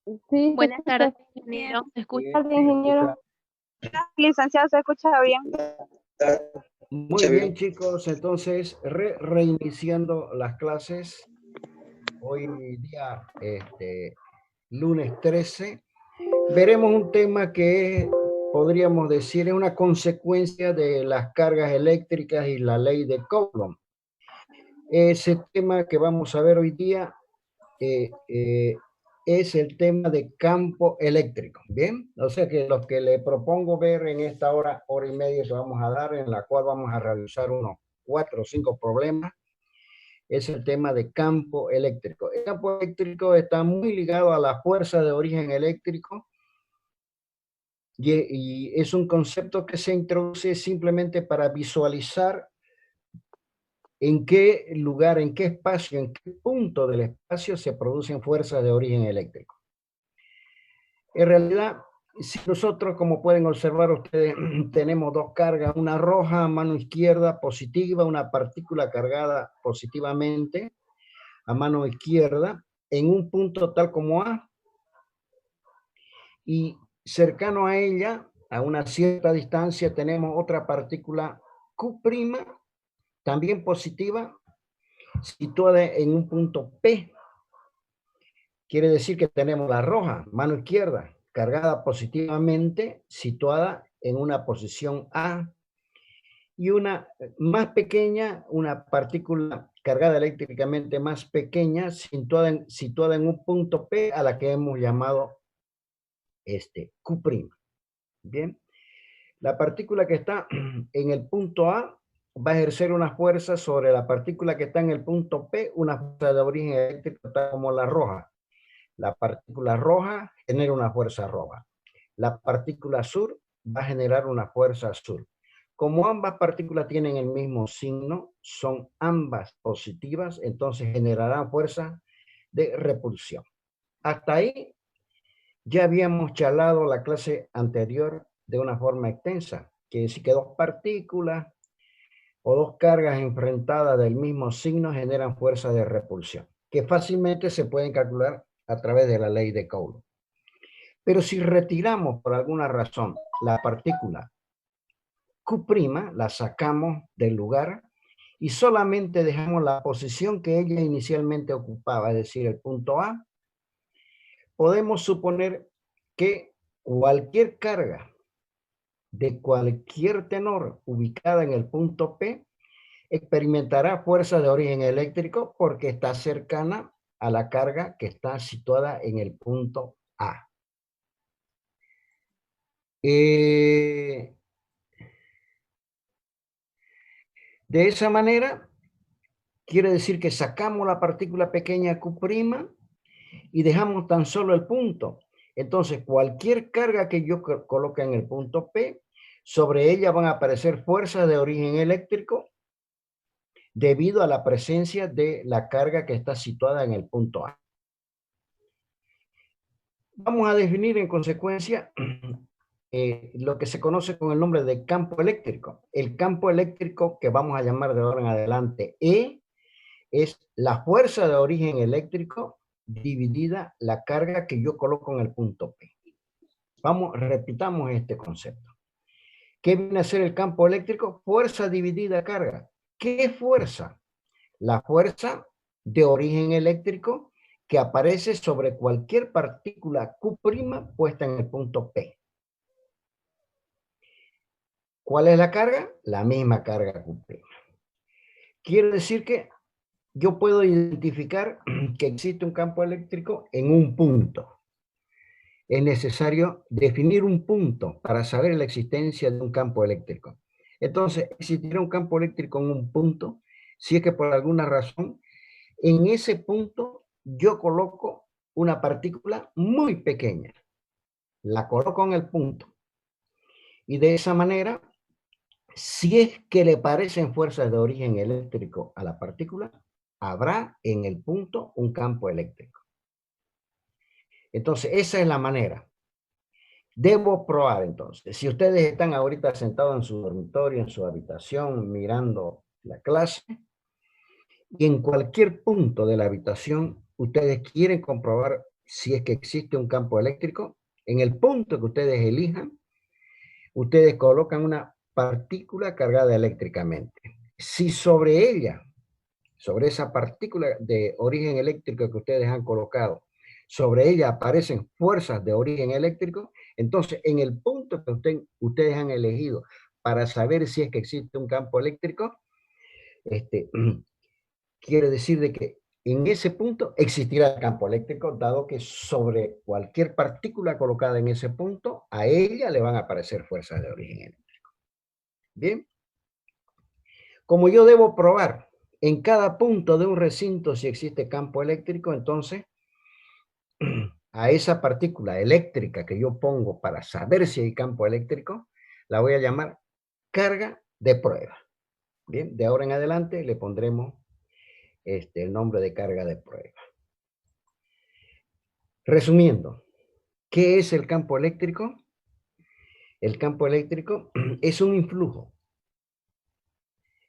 Sí, se Buenas tardes, escucha ingeniero. ¿Se escucha? bien, ingeniero. Licenciado, ¿se escucha bien? Muy bien, chicos. Entonces, reiniciando las clases. Hoy día, lunes 13, veremos un tema que podríamos decir es una consecuencia de las cargas eléctricas y la ley de Coulomb. Ese tema que vamos a ver hoy día es el tema de campo eléctrico. Bien, o sea que lo que le propongo ver en esta hora y media que vamos a dar, en la cual vamos a realizar unos 4 o 5 problemas, es el tema de campo eléctrico. El campo eléctrico está muy ligado a la fuerza de origen eléctrico y es un concepto que se introduce simplemente para visualizar en qué lugar, en qué espacio, en qué punto del espacio se producen fuerzas de origen eléctrico. En realidad, si nosotros, como pueden observar ustedes, tenemos dos cargas, una roja a mano izquierda positiva, una partícula cargada positivamente a mano izquierda en un punto tal como A, y cercano a ella, a una cierta distancia, tenemos otra partícula Q', también positiva, situada en un punto P. Quiere decir que tenemos la roja, mano izquierda, cargada positivamente, situada en una posición A, y una más pequeña, una partícula cargada eléctricamente más pequeña, situada en un punto P, a la que hemos llamado Q'. Bien, la partícula que está en el punto A va a ejercer una fuerza sobre la partícula que está en el punto P, una fuerza de origen eléctrico tal como la roja. La partícula roja genera una fuerza roja. La partícula azul va a generar una fuerza azul. Como ambas partículas tienen el mismo signo, son ambas positivas, entonces generarán fuerza de repulsión. Hasta ahí ya habíamos charlado la clase anterior de una forma extensa, que decir que dos partículas o dos cargas enfrentadas del mismo signo generan fuerza de repulsión, que fácilmente se pueden calcular a través de la ley de Coulomb. Pero si retiramos por alguna razón la partícula Q', la sacamos del lugar y solamente dejamos la posición que ella inicialmente ocupaba, es decir, el punto A, podemos suponer que cualquier carga de cualquier tenor ubicada en el punto P experimentará fuerza de origen eléctrico porque está cercana a la carga que está situada en el punto A. De esa manera, quiere decir que sacamos la partícula pequeña Q' y dejamos tan solo el punto. Entonces, cualquier carga que yo coloque en el punto P, sobre ella van a aparecer fuerzas de origen eléctrico debido a la presencia de la carga que está situada en el punto A. Vamos a definir en consecuencia lo que se conoce con el nombre de campo eléctrico. El campo eléctrico que vamos a llamar de ahora en adelante E es la fuerza de origen eléctrico dividida la carga que yo coloco en el punto P. Repitamos este concepto. ¿Qué viene a ser el campo eléctrico? Fuerza dividida carga. ¿Qué fuerza? La fuerza de origen eléctrico que aparece sobre cualquier partícula Q' puesta en el punto P. ¿Cuál es la carga? La misma carga Q'. Quiere decir que yo puedo identificar que existe un campo eléctrico en un punto. Es necesario definir un punto para saber la existencia de un campo eléctrico. Entonces, existirá un campo eléctrico en un punto si es que por alguna razón en ese punto yo coloco una partícula muy pequeña. La coloco en el punto. Y de esa manera, si es que le parecen fuerzas de origen eléctrico a la partícula, habrá en el punto un campo eléctrico. Entonces, esa es la manera. Debo probar entonces. Si ustedes están ahorita sentados en su dormitorio, en su habitación, mirando la clase, y en cualquier punto de la habitación ustedes quieren comprobar si es que existe un campo eléctrico, en el punto que ustedes elijan, ustedes colocan una partícula cargada eléctricamente. Si sobre ella, sobre esa partícula de origen eléctrico que ustedes han colocado, sobre ella aparecen fuerzas de origen eléctrico, entonces en el punto que ustedes han elegido para saber si es que existe un campo eléctrico, quiere decir de que en ese punto existirá el campo eléctrico, dado que sobre cualquier partícula colocada en ese punto, a ella le van a aparecer fuerzas de origen eléctrico. Bien. Como yo debo probar en cada punto de un recinto si existe campo eléctrico, entonces a esa partícula eléctrica que yo pongo para saber si hay campo eléctrico, la voy a llamar carga de prueba. Bien, de ahora en adelante le pondremos el nombre de carga de prueba. Resumiendo, ¿qué es el campo eléctrico? El campo eléctrico es un influjo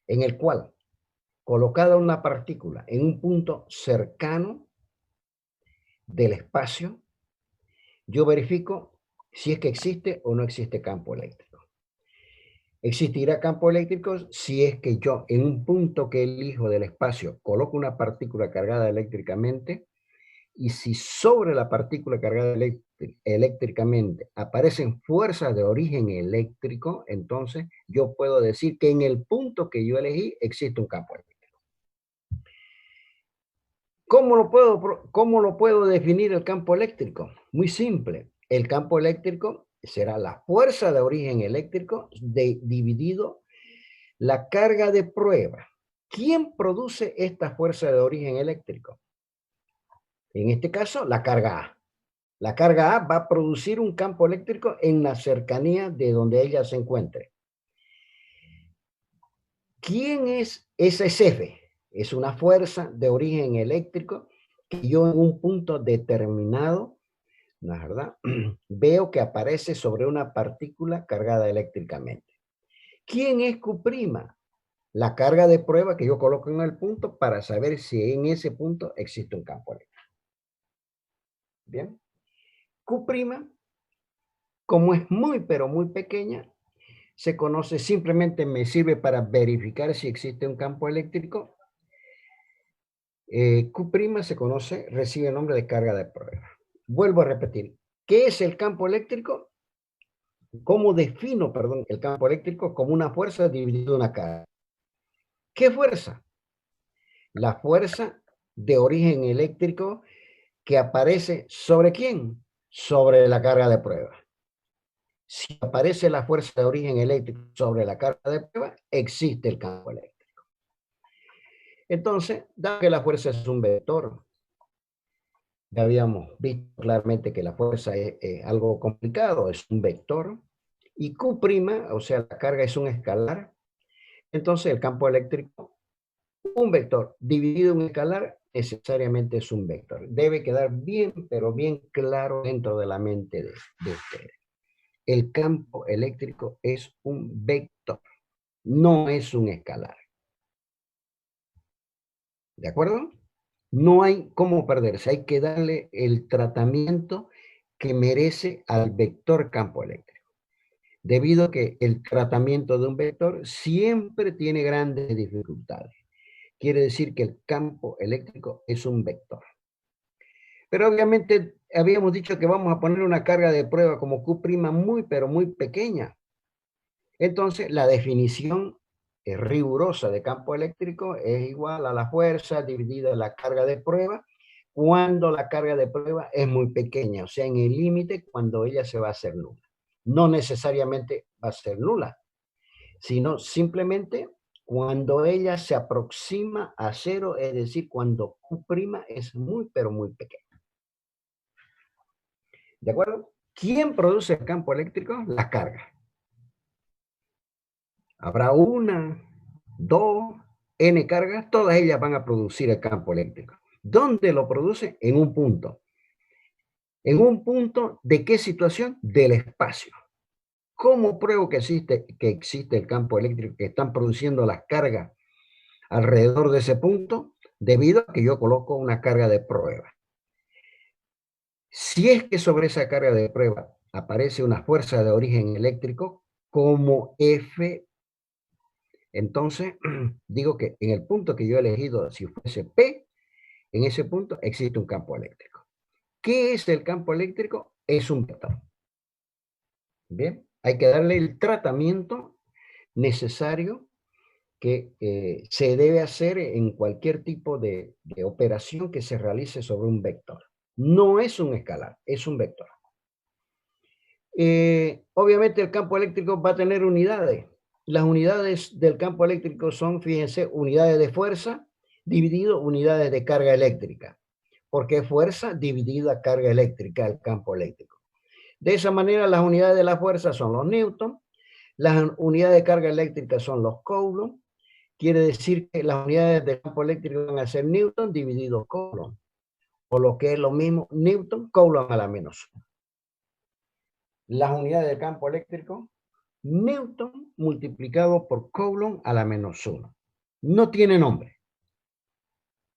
en el cual, colocada una partícula en un punto cercano del espacio, yo verifico si es que existe o no existe campo eléctrico. Existirá campo eléctrico si es que yo en un punto que elijo del espacio coloco una partícula cargada eléctricamente, y si sobre la partícula cargada eléctricamente aparecen fuerzas de origen eléctrico, entonces yo puedo decir que en el punto que yo elegí existe un campo eléctrico. ¿Cómo lo puedo definir el campo eléctrico? Muy simple. El campo eléctrico será la fuerza de origen eléctrico dividido la carga de prueba. ¿Quién produce esta fuerza de origen eléctrico? En este caso, la carga A. La carga A va a producir un campo eléctrico en la cercanía de donde ella se encuentre. ¿Quién es esa F? Es una fuerza de origen eléctrico que yo en un punto determinado, ¿no es verdad? Veo que aparece sobre una partícula cargada eléctricamente. ¿Quién es Q'? La carga de prueba que yo coloco en el punto para saber si en ese punto existe un campo eléctrico. Bien. Q', como es muy, pero muy pequeña, se conoce, simplemente me sirve para verificar si existe un campo eléctrico. Q' se conoce, recibe el nombre de carga de prueba. Vuelvo a repetir, ¿qué es el campo eléctrico? ¿Cómo defino, perdón, el campo eléctrico? Como una fuerza dividida en una carga. ¿Qué fuerza? La fuerza de origen eléctrico que aparece ¿sobre quién? Sobre la carga de prueba. Si aparece la fuerza de origen eléctrico sobre la carga de prueba, existe el campo eléctrico. Entonces, dado que la fuerza es un vector, ya habíamos visto claramente que la fuerza es algo complicado, es un vector, y Q', o sea, la carga es un escalar, entonces el campo eléctrico, un vector dividido en un escalar, necesariamente es un vector. Debe quedar bien, pero bien claro dentro de la mente de ustedes. El campo eléctrico es un vector, no es un escalar. ¿De acuerdo? No hay cómo perderse, hay que darle el tratamiento que merece al vector campo eléctrico. Debido a que el tratamiento de un vector siempre tiene grandes dificultades. Quiere decir que el campo eléctrico es un vector. Pero obviamente habíamos dicho que vamos a poner una carga de prueba como Q' muy, pero muy pequeña. Entonces, la definición rigurosa de campo eléctrico es igual a la fuerza dividida la carga de prueba, cuando la carga de prueba es muy pequeña, o sea, en el límite cuando ella se va a hacer nula. No necesariamente va a ser nula, sino simplemente cuando ella se aproxima a cero, es decir, cuando Q' es muy, pero muy pequeña. ¿De acuerdo? ¿Quién produce el campo eléctrico? La carga. Habrá una, dos, n cargas, todas ellas van a producir el campo eléctrico. ¿Dónde lo produce? En un punto. ¿En un punto de qué situación? Del espacio. ¿Cómo pruebo que existe el campo eléctrico que están produciendo las cargas alrededor de ese punto? Debido a que yo coloco una carga de prueba. Si es que sobre esa carga de prueba aparece una fuerza de origen eléctrico como F, entonces digo que en el punto que yo he elegido, si fuese P, en ese punto existe un campo eléctrico. ¿Qué es el campo eléctrico? Es un vector. Bien, hay que darle el tratamiento necesario que se debe hacer en cualquier tipo de operación que se realice sobre un vector. No es un escalar, es un vector. Obviamente el campo eléctrico va a tener unidades. Las unidades del campo eléctrico son, fíjense, unidades de fuerza dividido unidades de carga eléctrica. Porque fuerza dividida carga eléctrica el campo eléctrico. De esa manera las unidades de la fuerza son los newton, las unidades de carga eléctrica son los coulomb. Quiere decir que las unidades del campo eléctrico van a ser newton dividido coulomb. O lo que es lo mismo, newton, coulomb a la menos 1. Las unidades del campo eléctrico, newton multiplicado por coulomb a la menos 1. No tiene nombre.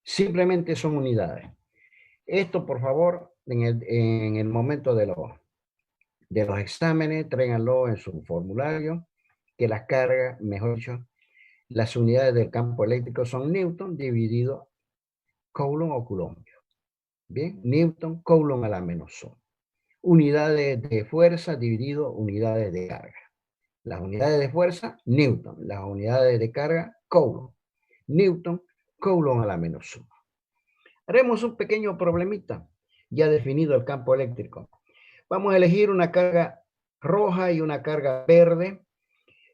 Simplemente son unidades. Esto, por favor, en el momento de los exámenes, tráiganlo en su formulario, que las cargas, mejor dicho, las unidades del campo eléctrico son newton dividido coulomb o coulomb. Bien, newton, coulomb a la menos 1. Unidades de fuerza dividido unidades de carga. Las unidades de fuerza, newton. Las unidades de carga, coulomb. Newton, coulomb a la menos 1. Haremos un pequeño problemita, ya definido el campo eléctrico. Vamos a elegir una carga roja y una carga verde.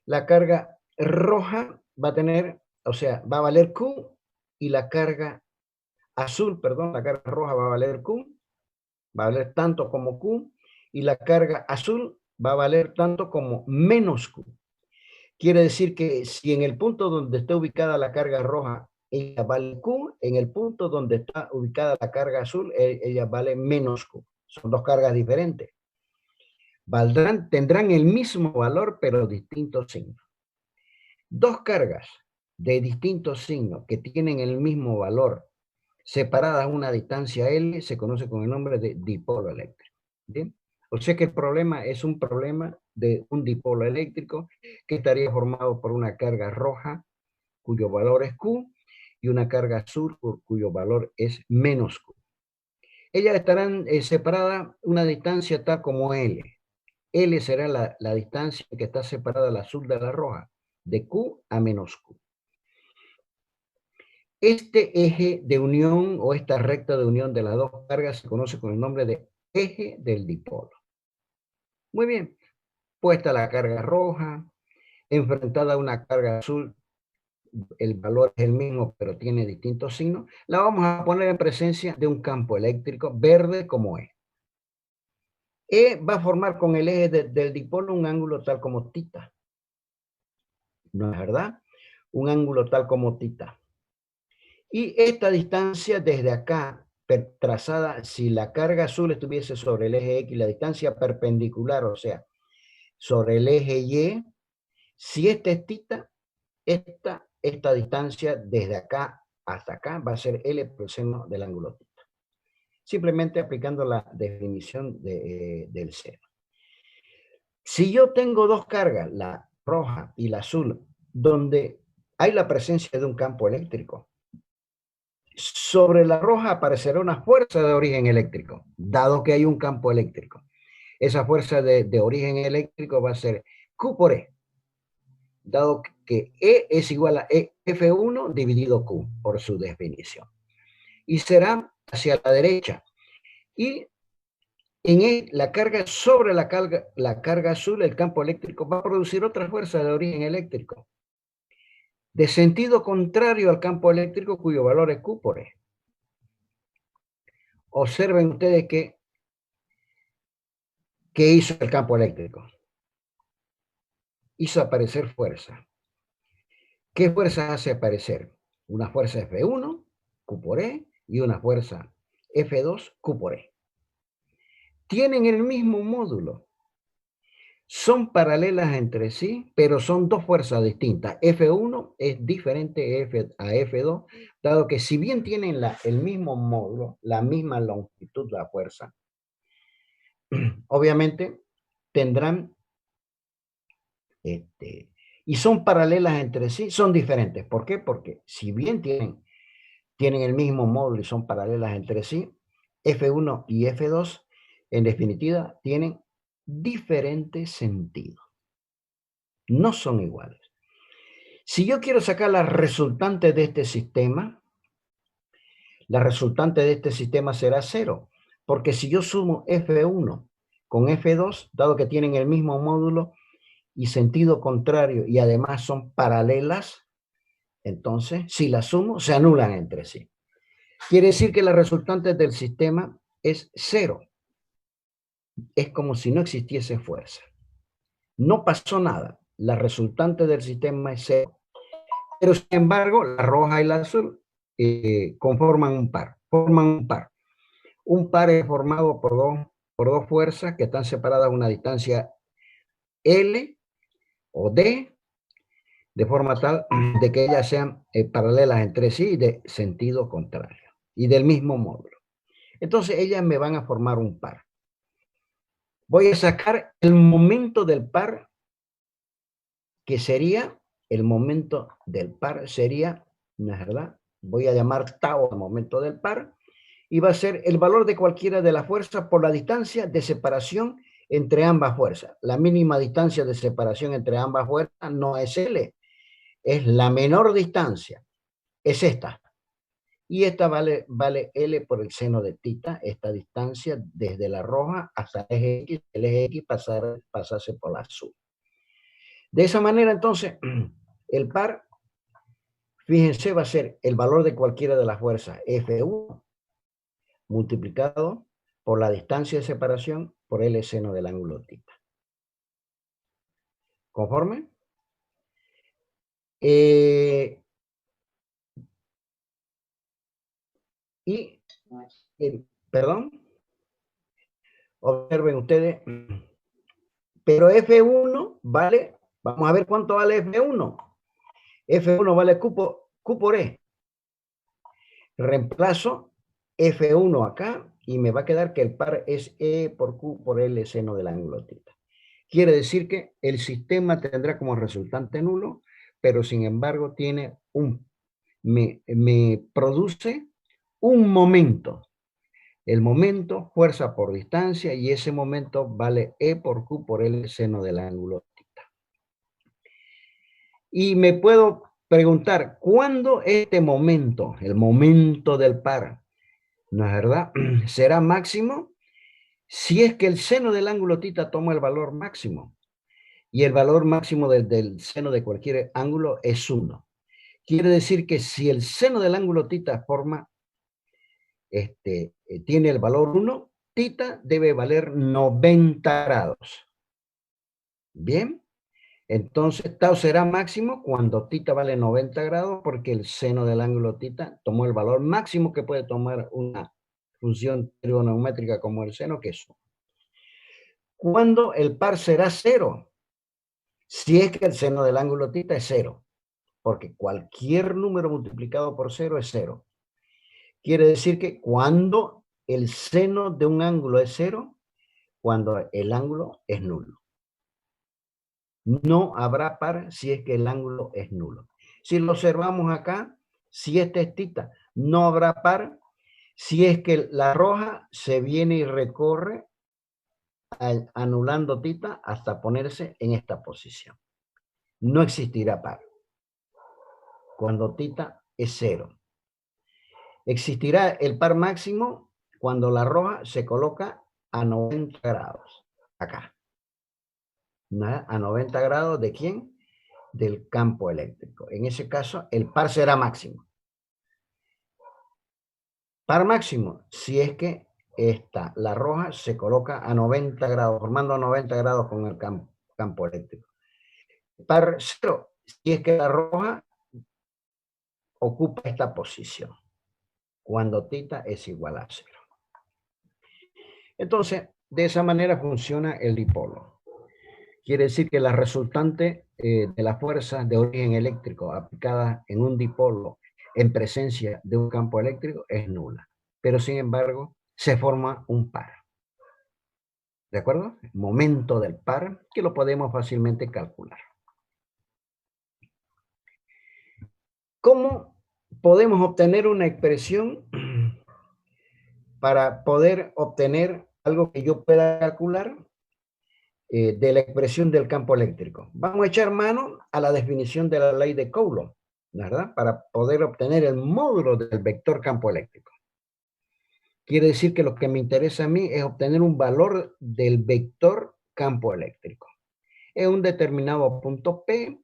La carga roja va a tener, o sea, va a valer Q, y la carga azul, perdón, la carga roja va a valer Q, va a valer tanto como Q, y la carga azul va a valer tanto como menos Q. Quiere decir que si en el punto donde está ubicada la carga roja, ella vale Q, en el punto donde está ubicada la carga azul, ella vale menos Q. Son dos cargas diferentes. Tendrán el mismo valor, pero distintos signos. Dos cargas de distintos signos que tienen el mismo valor, separadas a una distancia L, se conoce con el nombre de dipolo eléctrico. ¿Bien? O sea que el problema es un problema de un dipolo eléctrico que estaría formado por una carga roja, cuyo valor es Q, y una carga azul, cuyo valor es menos Q. Ellas estarán separadas una distancia tal como L. L será la distancia que está separada la azul de la roja, de Q a menos Q. Este eje de unión o esta recta de unión de las dos cargas se conoce con el nombre de eje del dipolo. Muy bien, puesta la carga roja, enfrentada a una carga azul, el valor es el mismo pero tiene distintos signos, la vamos a poner en presencia de un campo eléctrico verde como E. E va a formar con el eje del dipolo un ángulo tal como tita. ¿No es verdad? Un ángulo tal como tita. Y esta distancia desde acá, trazada, si la carga azul estuviese sobre el eje X, la distancia perpendicular, o sea, sobre el eje Y, si esta es tita, esta distancia desde acá hasta acá va a ser L por el seno del ángulo tita. Simplemente aplicando la definición del seno. Si yo tengo dos cargas, la roja y la azul, donde hay la presencia de un campo eléctrico, sobre la roja aparecerá una fuerza de origen eléctrico, dado que hay un campo eléctrico. Esa fuerza de origen eléctrico va a ser Q por E, dado que E es igual a F1 dividido Q, por su definición. Y será hacia la derecha. Y en E, la carga sobre la carga azul, el campo eléctrico va a producir otra fuerza de origen eléctrico, de sentido contrario al campo eléctrico, cuyo valor es Q por E. Observen ustedes ¿qué hizo el campo eléctrico? Hizo aparecer fuerza. ¿Qué fuerza hace aparecer? Una fuerza F1, Q por E, y una fuerza F2, Q por E. Tienen el mismo módulo. Son paralelas entre sí, pero son dos fuerzas distintas. F1 es diferente a F2, dado que si bien tienen el mismo módulo, la misma longitud de la fuerza, obviamente tendrán, y son paralelas entre sí, son diferentes. ¿Por qué? Porque si bien tienen el mismo módulo y son paralelas entre sí, F1 y F2, en definitiva, tienen diferentes sentidos. No son iguales. Si yo quiero sacar la resultante de este sistema, la resultante de este sistema será 0, porque si yo sumo F1 con F2, dado que tienen el mismo módulo y sentido contrario y además son paralelas, entonces si las sumo se anulan entre sí. Quiere decir que la resultante del sistema es 0. Es como si no existiese fuerza. No pasó nada. La resultante del sistema es 0. Pero sin embargo, la roja y la azul conforman un par. Forman un par. Un par es formado por dos fuerzas que están separadas a una distancia L o D, de forma tal de que ellas sean paralelas entre sí y de sentido contrario, y del mismo módulo. Entonces ellas me van a formar un par. Voy a sacar el momento del par, que sería, el momento del par sería, ¿no es verdad? Voy a llamar tau al momento del par, y va a ser el valor de cualquiera de las fuerzas por la distancia de separación entre ambas fuerzas. La mínima distancia de separación entre ambas fuerzas no es L, es la menor distancia, es esta. Y esta vale L por el seno de tita, esta distancia desde la roja hasta el eje X pasarse por la azul. De esa manera, entonces, el par, fíjense, va a ser el valor de cualquiera de las fuerzas F1 multiplicado por la distancia de separación por el seno del ángulo tita. ¿Conforme? Perdón, observen ustedes, pero F1 vale, vamos a ver cuánto vale F1. F1 vale Q por E. Reemplazo F1 acá y me va a quedar que el par es E por Q por L seno del ángulo tita. Quiere decir que el sistema tendrá como resultante nulo, pero sin embargo tiene me produce un momento. El momento, fuerza por distancia, y ese momento vale E por Q por L seno del ángulo tita. Y me puedo preguntar, ¿cuándo este momento, el momento del par, ¿no es verdad?, será máximo? Si es que el seno del ángulo tita toma el valor máximo. Y el valor máximo del seno de cualquier ángulo es 1. Quiere decir que si el seno del ángulo tita tiene el valor 1, tita debe valer 90 grados. Bien, entonces tau será máximo cuando tita vale 90 grados, porque el seno del ángulo tita tomó el valor máximo que puede tomar una función trigonométrica como el seno, que es 1. ¿Cuándo el par será 0? Si es que el seno del ángulo tita es 0, porque cualquier número multiplicado por 0 es 0. Quiere decir que cuando el seno de un ángulo es 0, cuando el ángulo es nulo. No habrá par si es que el ángulo es nulo. Si lo observamos acá, si este es tita, no habrá par si es que la roja se viene y recorre anulando tita hasta ponerse en esta posición. No existirá par cuando tita es 0. Existirá el par máximo cuando la roja se coloca a 90 grados, acá. ¿A 90 grados de quién? Del campo eléctrico. En ese caso, el par será máximo. Par máximo, si es que la roja se coloca a 90 grados, formando 90 grados con el campo eléctrico. Par 0, si es que la roja ocupa esta posición, cuando tita es igual a 0. Entonces, de esa manera funciona el dipolo. Quiere decir que la resultante de la fuerza de origen eléctrico aplicada en un dipolo en presencia de un campo eléctrico es nula. Pero sin embargo, se forma un par. ¿De acuerdo? Momento del par, que lo podemos fácilmente calcular. ¿Cómo podemos obtener una expresión para poder obtener algo que yo pueda calcular de la expresión del campo eléctrico? Vamos a echar mano a la definición de la ley de Coulomb, ¿verdad? Para poder obtener el módulo del vector campo eléctrico. Quiere decir que lo que me interesa a mí es obtener un valor del vector campo eléctrico. Es un determinado punto P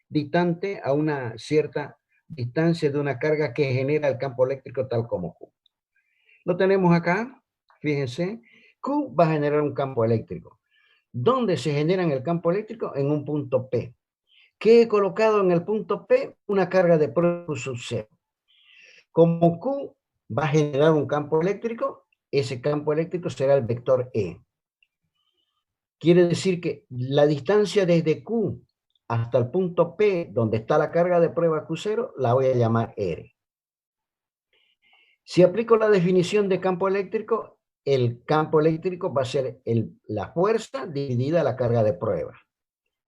distante a una cierta distancia de una carga que genera el campo eléctrico tal como Q. Lo tenemos acá, fíjense, Q va a generar un campo eléctrico. ¿Dónde se genera el campo eléctrico? En un punto P. ¿Qué he colocado en el punto P? Una carga de prueba sub 0. Como Q va a generar un campo eléctrico, ese campo eléctrico será el vector E. Quiere decir que la distancia desde Q hasta el punto P, donde está la carga de prueba Q0, la voy a llamar R. Si aplico la definición de campo eléctrico, el campo eléctrico va a ser la fuerza dividida la carga de prueba.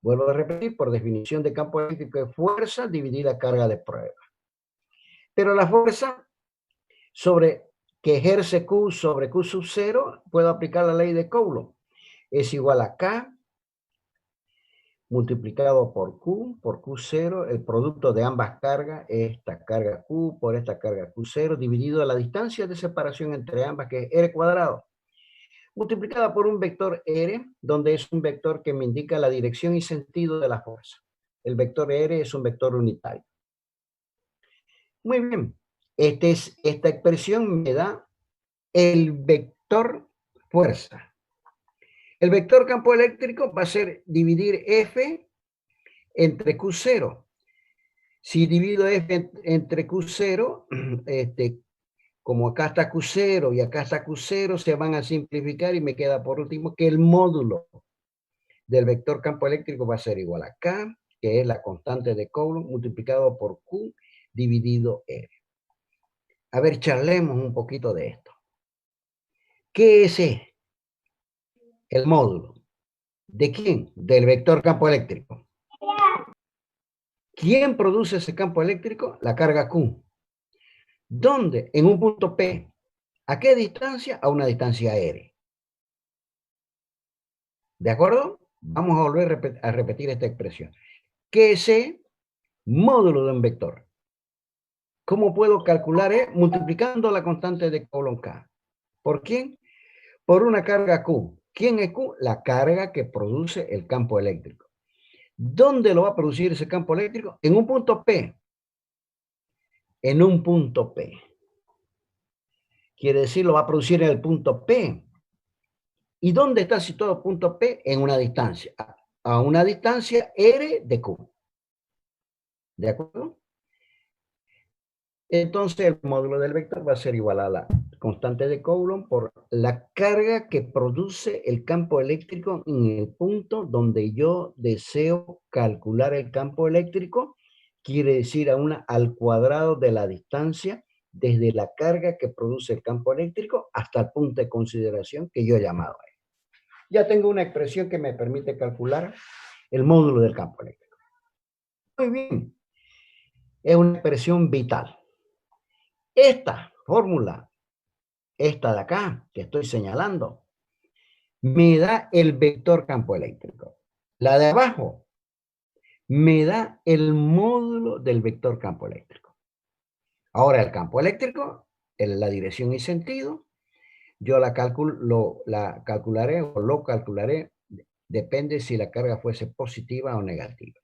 Vuelvo a repetir, por definición de campo eléctrico es fuerza dividida carga de prueba. Pero la fuerza que ejerce Q sobre Q sub 0, puedo aplicar la ley de Coulomb. Es igual a K multiplicado por Q0, el producto de ambas cargas, esta carga Q por esta carga Q0, dividido a la distancia de separación entre ambas, que es R cuadrado, multiplicada por un vector R, donde es un vector que me indica la dirección y sentido de la fuerza. El vector R es un vector unitario. Muy bien, esta expresión me da el vector fuerza. El vector campo eléctrico va a ser dividir F entre Q0. Si divido F entre Q0, como acá está Q0 y acá está Q0, se van a simplificar y me queda por último que el módulo del vector campo eléctrico va a ser igual a K, que es la constante de Coulomb, multiplicado por Q dividido R. A ver, charlemos un poquito de esto. ¿Qué es el módulo? ¿De quién? Del vector campo eléctrico. ¿Quién produce ese campo eléctrico? La carga Q. ¿Dónde? En un punto P. ¿A qué distancia? A una distancia R. ¿De acuerdo? Vamos a volver a repetir esta expresión. ¿Qué es módulo de un vector? ¿Cómo puedo calcular E? Multiplicando la constante de Coulomb K. ¿Por quién? Por una carga Q. ¿Quién es Q? La carga que produce el campo eléctrico. ¿Dónde lo va a producir ese campo eléctrico? En un punto P. En un punto P. Quiere decir, lo va a producir en el punto P. ¿Y dónde está situado el punto P? En una distancia. A una distancia R de Q. ¿De acuerdo? Entonces el módulo del vector va a ser igual a la constante de Coulomb por la carga que produce el campo eléctrico en el punto donde yo deseo calcular el campo eléctrico. Quiere decir al cuadrado de la distancia desde la carga que produce el campo eléctrico hasta el punto de consideración que yo he llamado ahí. Ya tengo una expresión que me permite calcular el módulo del campo eléctrico. Muy bien. Es una expresión vital. Esta fórmula, esta de acá, que estoy señalando, me da el vector campo eléctrico. La de abajo me da el módulo del vector campo eléctrico. Ahora el campo eléctrico, en la dirección y sentido, yo la calcularé o lo calcularé, depende si la carga fuese positiva o negativa.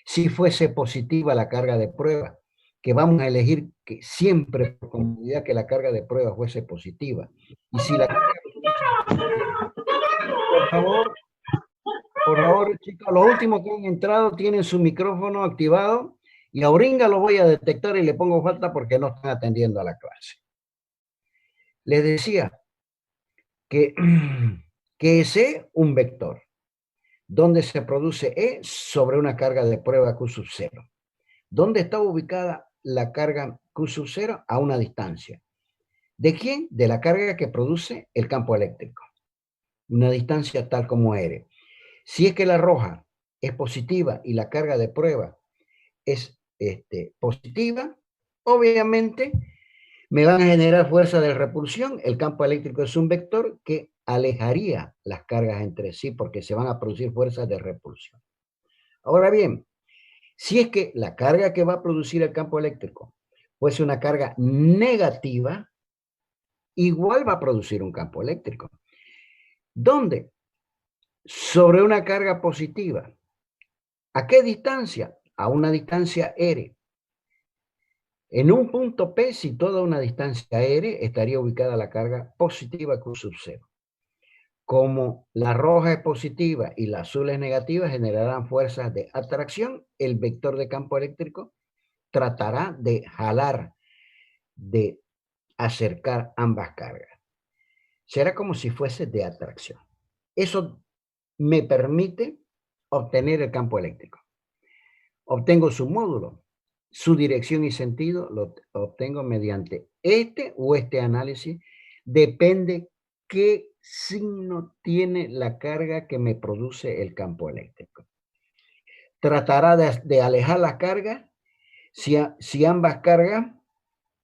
Si fuese positiva la carga de prueba, que vamos a elegir que siempre por comodidad que la carga de prueba fuese positiva. Y si la carga... Por favor, chicos, los últimos que han entrado tienen su micrófono activado y a Oringa lo voy a detectar y le pongo falta porque no están atendiendo a la clase. Les decía que es un vector donde se produce E sobre una carga de prueba Q sub 0. ¿Dónde está ubicada la carga Q sub 0? A una distancia. ¿De quién? De la carga que produce el campo eléctrico. una distancia tal como R. Si es que la roja es positiva y la carga de prueba es positiva, obviamente me van a generar fuerza de repulsión. El campo eléctrico es un vector que alejaría las cargas entre sí porque se van a producir fuerzas de repulsión. Ahora bien, si es que la carga que va a producir el campo eléctrico fuese una carga negativa, igual va a producir un campo eléctrico. ¿Dónde? Sobre una carga positiva. ¿A qué distancia? A una distancia R. En un punto P, si toda una distancia R, estaría ubicada la carga positiva Q sub 0. Como la roja es positiva y la azul es negativa, generarán fuerzas de atracción. El vector de campo eléctrico tratará de jalar, de acercar ambas cargas. Será como si fuese de atracción. Eso me permite obtener el campo eléctrico. Obtengo su módulo, su dirección y sentido, lo obtengo mediante este o este análisis. Depende qué signo tiene la carga que me produce el campo eléctrico. Tratará de alejar la carga. Si ambas cargas,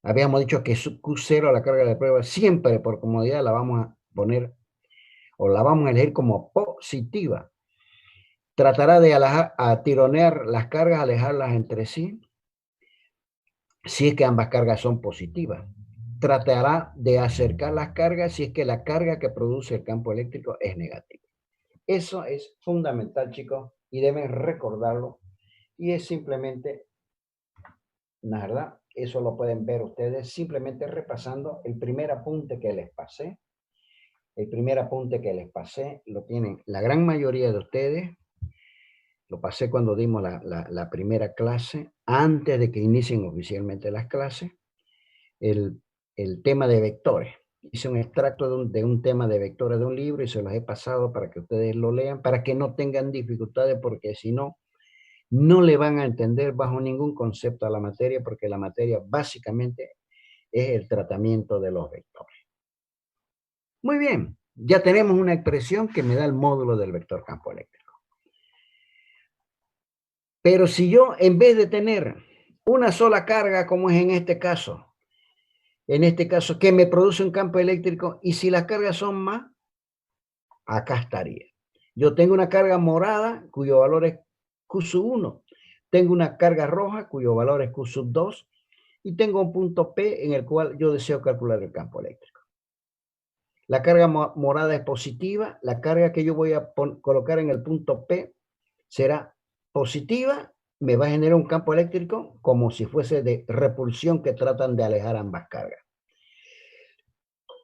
habíamos dicho que Q0, la carga de prueba, siempre por comodidad la vamos a poner o la vamos a elegir como positiva. Tratará de tironear las cargas, alejarlas entre sí, si es que ambas cargas son positivas. Tratará de acercar las cargas si es que la carga que produce el campo eléctrico es negativa. Eso es fundamental, chicos, y deben recordarlo. Y es simplemente, nada, eso lo pueden ver ustedes simplemente repasando el primer apunte que les pasé. El primer apunte que les pasé lo tienen la gran mayoría de ustedes. Lo pasé cuando dimos la primera clase, antes de que inicien oficialmente las clases. El tema de vectores. Hice un extracto de un tema de vectores de un libro y se los he pasado para que ustedes lo lean, para que no tengan dificultades, porque si no, no le van a entender bajo ningún concepto a la materia, porque la materia básicamente es el tratamiento de los vectores. Muy bien, ya tenemos una expresión que me da el módulo del vector campo eléctrico. Pero si yo, en vez de tener una sola carga, como es en este caso, que me produce un campo eléctrico, y si las cargas son más, acá estaría. Yo tengo una carga morada, cuyo valor es Q sub 1. Tengo una carga roja, cuyo valor es Q sub 2. Y tengo un punto P en el cual yo deseo calcular el campo eléctrico. La carga morada es positiva. La carga que yo voy a colocar en el punto P será positiva. Me va a generar un campo eléctrico como si fuese de repulsión, que tratan de alejar ambas cargas.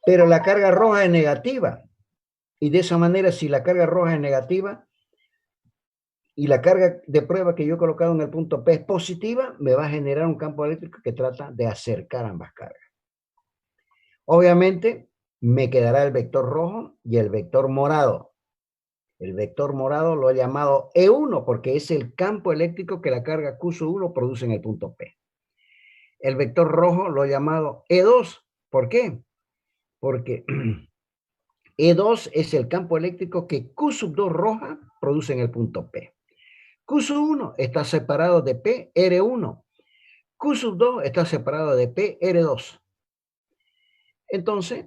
Pero la carga roja es negativa. Y de esa manera, si la carga roja es negativa y la carga de prueba que yo he colocado en el punto P es positiva, me va a generar un campo eléctrico que trata de acercar ambas cargas. Obviamente, me quedará el vector rojo y el vector morado. El vector morado lo he llamado E1 porque es el campo eléctrico que la carga Q sub 1 produce en el punto P. El vector rojo lo he llamado E2. ¿Por qué? Porque E2 es el campo eléctrico que Q sub 2 roja produce en el punto P. Q sub 1 está separado de P, R1. Q sub 2 está separado de P, R2. Entonces,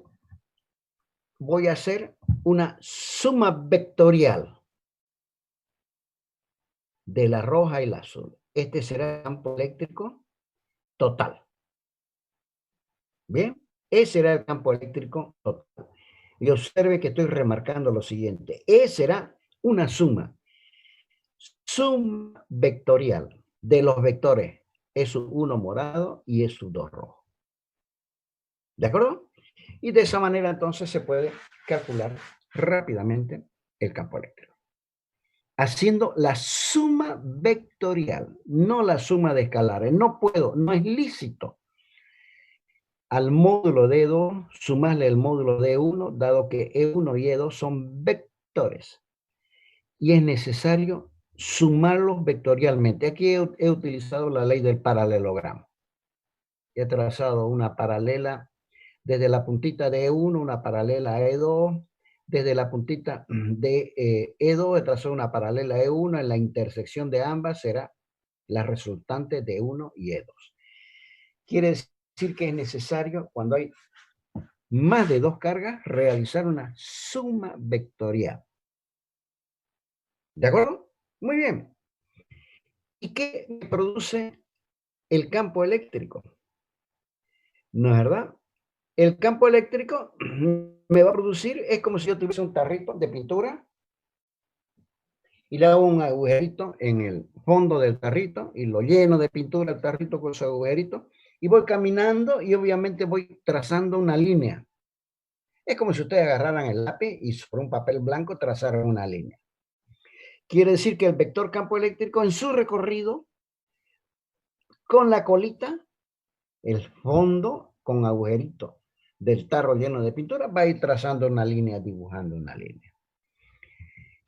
voy a hacer una suma vectorial de la roja y la azul. Este será el campo eléctrico total. Bien, ese será el campo eléctrico total. Y observe que estoy remarcando lo siguiente. E será una suma vectorial de los vectores E1 morado y E2 rojo. ¿De acuerdo? Y de esa manera entonces se puede calcular rápidamente el campo eléctrico. Haciendo la suma vectorial, no la suma de escalares. No puedo, no es lícito al módulo de E2 sumarle el módulo de E1, dado que E1 y E2 son vectores. Y es necesario sumarlos vectorialmente. Aquí he utilizado la ley del paralelogramo. He trazado una paralela desde la puntita de E1, una paralela a E2, desde la puntita de E2, he trazado una paralela E1, en la intersección de ambas será la resultante de E1 y E2. Quiere decir que es necesario, cuando hay más de dos cargas, realizar una suma vectorial. ¿De acuerdo? Muy bien. ¿Y qué produce el campo eléctrico? ¿No es verdad? El campo eléctrico me va a producir, es como si yo tuviese un tarrito de pintura y le hago un agujerito en el fondo del tarrito y lo lleno de pintura el tarrito con su agujerito y voy caminando y obviamente voy trazando una línea. Es como si ustedes agarraran el lápiz y sobre un papel blanco trazaran una línea. Quiere decir que el vector campo eléctrico en su recorrido con la colita, el fondo con agujerito del tarro lleno de pintura, va a ir trazando una línea, dibujando una línea.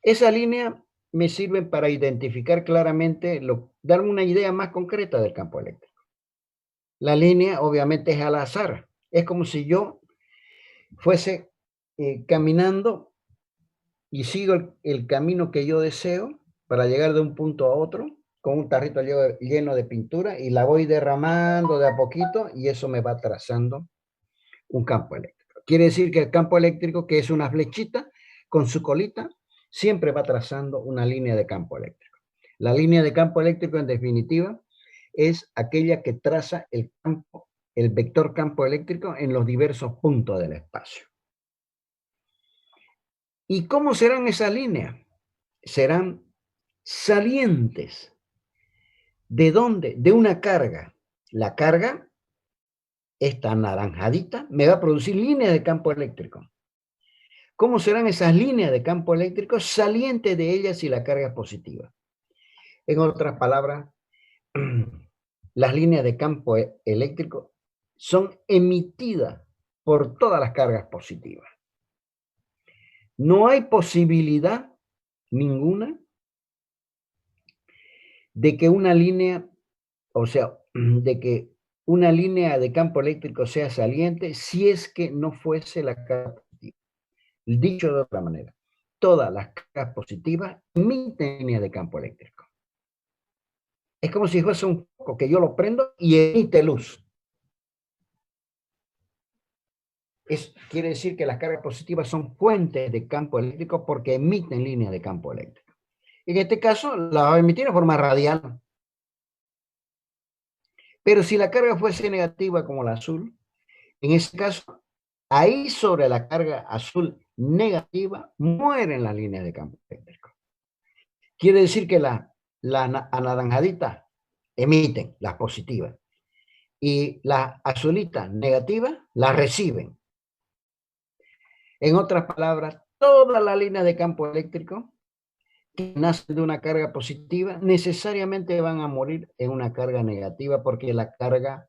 Esa línea me sirve para identificar claramente, darme una idea más concreta del campo eléctrico. La línea obviamente es al azar. Es como si yo fuese caminando y sigo el camino que yo deseo para llegar de un punto a otro con un tarrito lleno de pintura y la voy derramando de a poquito y eso me va trazando un campo eléctrico. Quiere decir que el campo eléctrico, que es una flechita con su colita, siempre va trazando una línea de campo eléctrico. La línea de campo eléctrico, en definitiva, es aquella que traza el vector campo eléctrico en los diversos puntos del espacio. ¿Y cómo serán esas líneas? Serán salientes. ¿De dónde? De una carga. La carga, esta anaranjadita, me va a producir líneas de campo eléctrico. ¿Cómo serán esas líneas de campo eléctrico? Salientes de ellas si la carga es positiva. En otras palabras, las líneas de campo eléctrico son emitidas por todas las cargas positivas. No hay posibilidad ninguna de que una línea, o sea, de que una línea de campo eléctrico sea saliente si es que no fuese la carga positiva. Dicho de otra manera, todas las cargas positivas emiten líneas de campo eléctrico. Es como si fuese un foco que yo lo prendo y emite luz. Quiere decir que las cargas positivas son fuentes de campo eléctrico porque emiten líneas de campo eléctrico. En este caso, la va a emitir de forma radial. Pero si la carga fuese negativa como la azul, en ese caso, ahí sobre la carga azul negativa mueren las líneas de campo eléctrico. Quiere decir que las anaranjaditas emiten las positivas y las azulitas negativas las reciben. En otras palabras, todas las líneas de campo eléctrico que nacen de una carga positiva necesariamente van a morir en una carga negativa porque la carga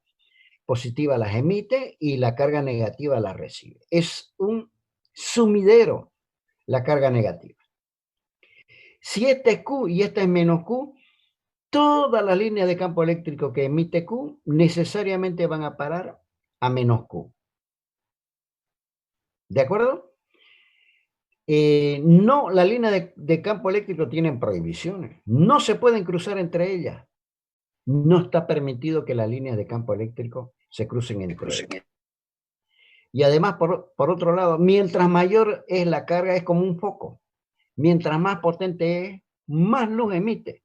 positiva las emite y la carga negativa las recibe. Es un sumidero la carga negativa. Si esta es Q y esta es menos Q, todas las líneas de campo eléctrico que emite Q necesariamente van a parar a menos Q. ¿De acuerdo? No, la línea de campo eléctrico tienen prohibiciones. No se pueden cruzar entre ellas. No está permitido que las líneas de campo eléctrico se crucen entre ellas. Y además, por otro lado, mientras mayor es la carga, es como un foco. Mientras más potente es, más luz emite.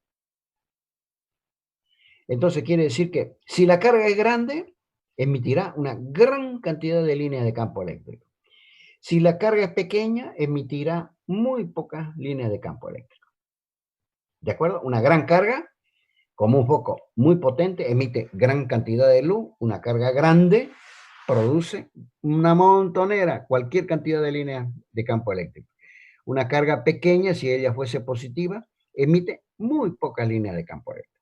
Entonces quiere decir que si la carga es grande, emitirá una gran cantidad de líneas de campo eléctrico. Si la carga es pequeña, emitirá muy pocas líneas de campo eléctrico. ¿De acuerdo? Una gran carga, como un foco muy potente, emite gran cantidad de luz. Una carga grande produce una montonera, cualquier cantidad de líneas de campo eléctrico. Una carga pequeña, si ella fuese positiva, emite muy pocas líneas de campo eléctrico.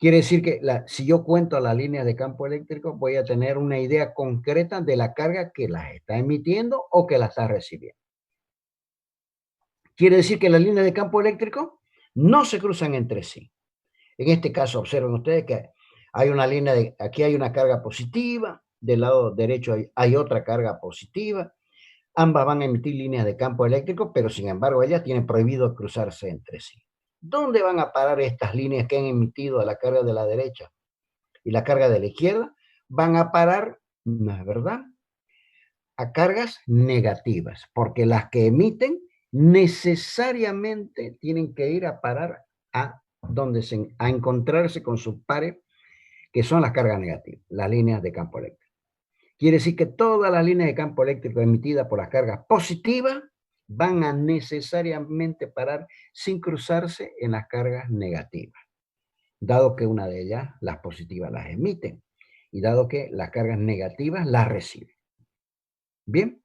Quiere decir que si yo cuento las líneas de campo eléctrico, voy a tener una idea concreta de la carga que las está emitiendo o que las está recibiendo. Quiere decir que las líneas de campo eléctrico no se cruzan entre sí. En este caso, observen ustedes que hay una línea aquí hay una carga positiva, del lado derecho hay otra carga positiva, Ambas van a emitir líneas de campo eléctrico, pero sin embargo ellas tienen prohibido cruzarse entre sí. ¿Dónde van a parar estas líneas que han emitido a la carga de la derecha y la carga de la izquierda? Van a parar, ¿no es verdad?, a cargas negativas, porque las que emiten necesariamente tienen que ir a parar a encontrarse con sus pares, que son las cargas negativas, las líneas de campo eléctrico. Quiere decir que todas las líneas de campo eléctrico emitidas por las cargas positivas van a necesariamente parar sin cruzarse en las cargas negativas, dado que una de ellas, las positivas, las emiten y dado que las cargas negativas las reciben. Bien,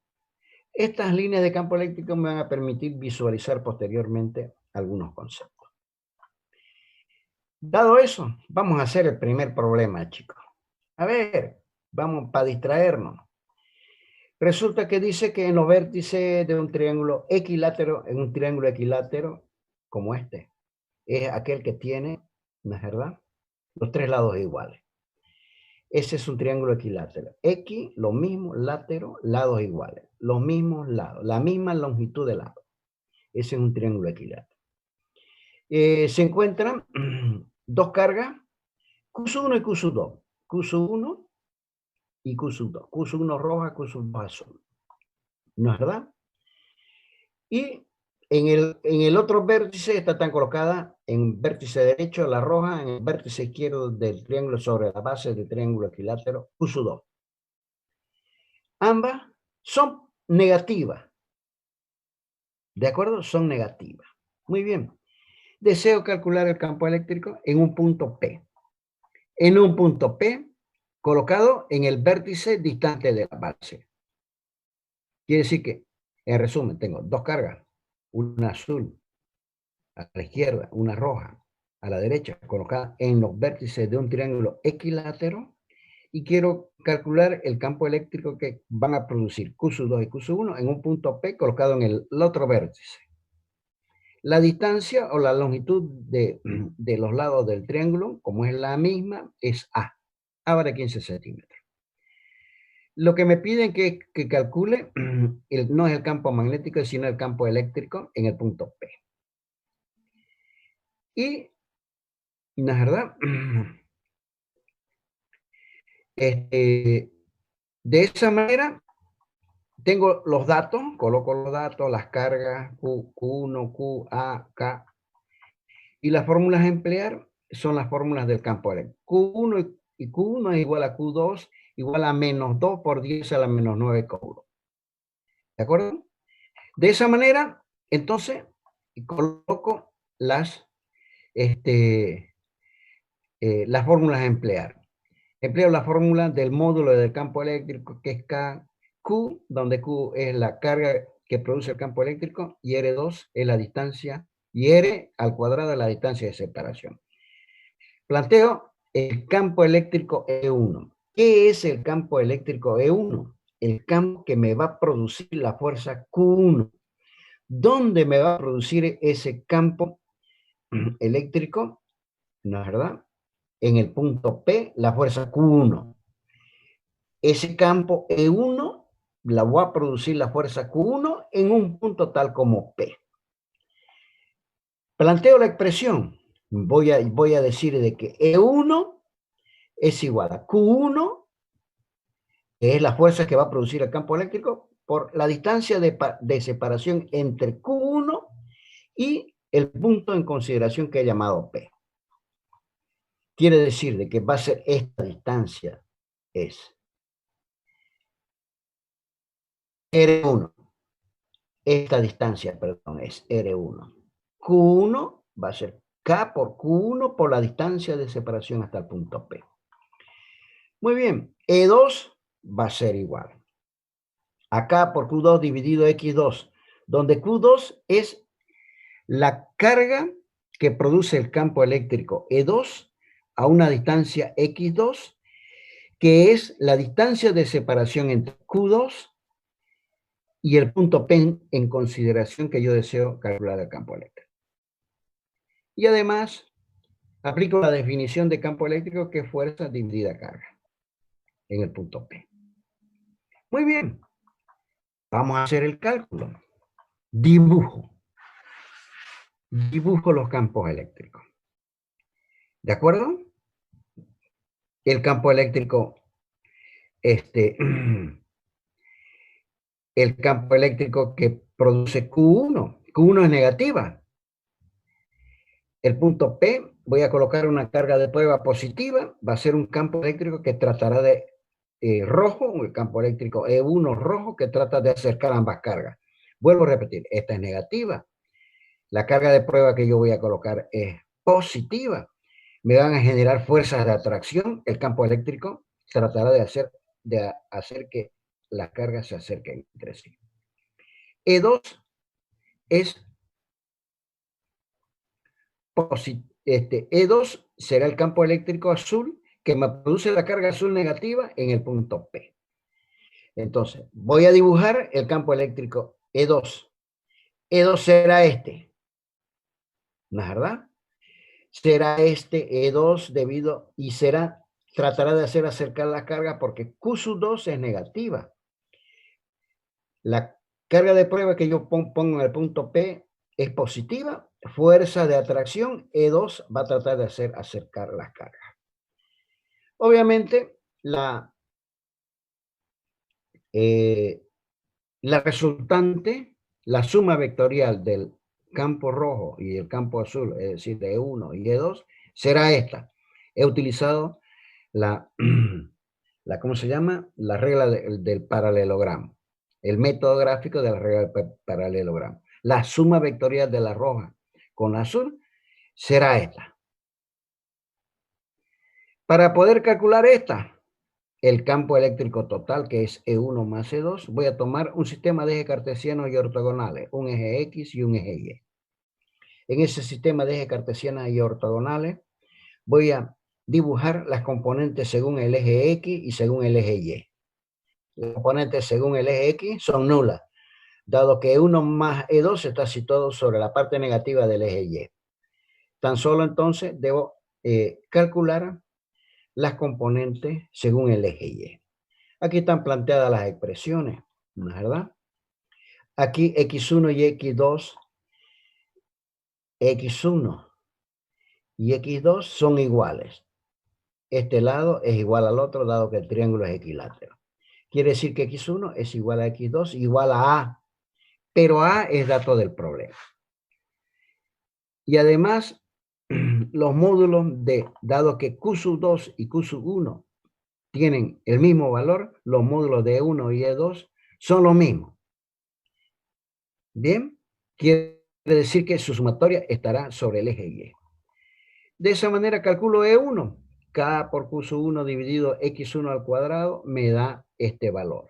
estas líneas de campo eléctrico me van a permitir visualizar posteriormente algunos conceptos. Dado eso, vamos a hacer el primer problema, chicos. A ver, vamos para distraernos. Resulta que dice que en los vértices de un triángulo equilátero, en un triángulo equilátero como este, es aquel que tiene, ¿no es verdad?, los tres lados iguales. Ese es un triángulo equilátero. X, lo mismo, látero, lados iguales. Los mismos lados, la misma longitud de lado. Ese es un triángulo equilátero. Se encuentran dos cargas, Q1 y Q2. Q1 y Q2. Q1 roja, Q2 azul. ¿No es verdad? Y en el otro vértice están colocadas en vértice derecho la roja, en el vértice izquierdo del triángulo sobre la base del triángulo equilátero Q2. Ambas son negativas. ¿De acuerdo? Son negativas. Muy bien. Deseo calcular el campo eléctrico en un punto P. En un punto P colocado en el vértice distante de la base. Quiere decir que, en resumen, tengo dos cargas, una azul a la izquierda, una roja a la derecha, colocada en los vértices de un triángulo equilátero, y quiero calcular el campo eléctrico que van a producir Q2 y Q1 en un punto P colocado en el otro vértice. La distancia o la longitud de los lados del triángulo, como es la misma, es A. A vale 15 centímetros. Lo que me piden que calcule no es el campo magnético, sino el campo eléctrico en el punto P. Y, ¿no es verdad? De esa manera, tengo los datos, coloco los datos, las cargas, Q1, Q, A, K, y las fórmulas a emplear son las fórmulas del campo eléctrico. Q1 y Q1 es igual a Q2, igual a menos 2 por 10 a la menos 9 Coulomb. ¿De acuerdo? De esa manera, entonces, coloco las fórmulas a emplear. Empleo la fórmula del módulo del campo eléctrico, que es Q, donde Q es la carga que produce el campo eléctrico, y R2 es la distancia, y R al cuadrado es la distancia de separación. Planteo el campo eléctrico E1. ¿Qué es el campo eléctrico E1? El campo que me va a producir la fuerza Q1. ¿Dónde me va a producir ese campo eléctrico? ¿No es verdad? En el punto P, la fuerza Q1. Ese campo E1 la voy a producir la fuerza Q1 en un punto tal como P. Planteo la expresión. Voy a decir de que E1 es igual a Q1, que es la fuerza que va a producir el campo eléctrico, por la distancia de separación entre Q1 y el punto en consideración que he llamado P. Quiere decir de que va a ser esta distancia, es R1. Esta distancia, perdón, es R1. Q1 va a ser K por Q1 por la distancia de separación hasta el punto P. Muy bien, E2 va a ser igual a K por Q2 dividido X2, donde Q2 es la carga que produce el campo eléctrico E2 a una distancia X2, que es la distancia de separación entre Q2 y el punto P en consideración que yo deseo calcular el campo eléctrico. Y además, aplico la definición de campo eléctrico, que es fuerza dividida carga en el punto P. Muy bien. Vamos a hacer el cálculo. Dibujo los campos eléctricos. ¿De acuerdo? El campo eléctrico, el campo eléctrico que produce Q1. Q1 es negativa. El punto P, voy a colocar una carga de prueba positiva, va a ser un campo eléctrico que tratará de rojo, el campo eléctrico E1 rojo que trata de acercar ambas cargas. Vuelvo a repetir, esta es negativa. La carga de prueba que yo voy a colocar es positiva. Me van a generar fuerzas de atracción. El campo eléctrico tratará de hacer que las cargas se acerquen entre sí. E2 es E2 será el campo eléctrico azul que me produce la carga azul negativa en el punto P. Entonces, voy a dibujar el campo eléctrico E2. E2 será este. ¿No es verdad? Será este E2 tratará de hacer acercar la carga porque Q2 es negativa. La carga de prueba que yo pongo en el punto P es positiva. Fuerza de atracción, E2 va a tratar de hacer acercar las cargas. Obviamente, la resultante, la suma vectorial del campo rojo y el campo azul, es decir, de E1 y E2, será esta. He utilizado ¿cómo se llama? La regla del paralelogramo. El método gráfico de la regla del paralelogramo. La suma vectorial de la roja con la azul será esta. Para poder calcular el campo eléctrico total, que es E1 más E2, voy a tomar un sistema de ejes cartesianos y ortogonales, un eje X y un eje Y. En ese sistema de ejes cartesianos y ortogonales, voy a dibujar las componentes según el eje X y según el eje Y. Las componentes según el eje X son nulas, dado que E1 más E2 está situado sobre la parte negativa del eje Y. Tan solo entonces debo calcular las componentes según el eje Y. Aquí están planteadas las expresiones, ¿no es verdad? Aquí X1 y X2, X1 y X2 son iguales. Este lado es igual al otro, dado que el triángulo es equilátero. Quiere decir que X1 es igual a X2, igual a A, pero A es dato del problema. Y además, los módulos dado que Q2 y Q1 tienen el mismo valor, los módulos de E1 y E2 son los mismos. Bien, quiere decir que su sumatoria estará sobre el eje Y. De esa manera calculo E1. K por Q1 dividido X1 al cuadrado me da este valor.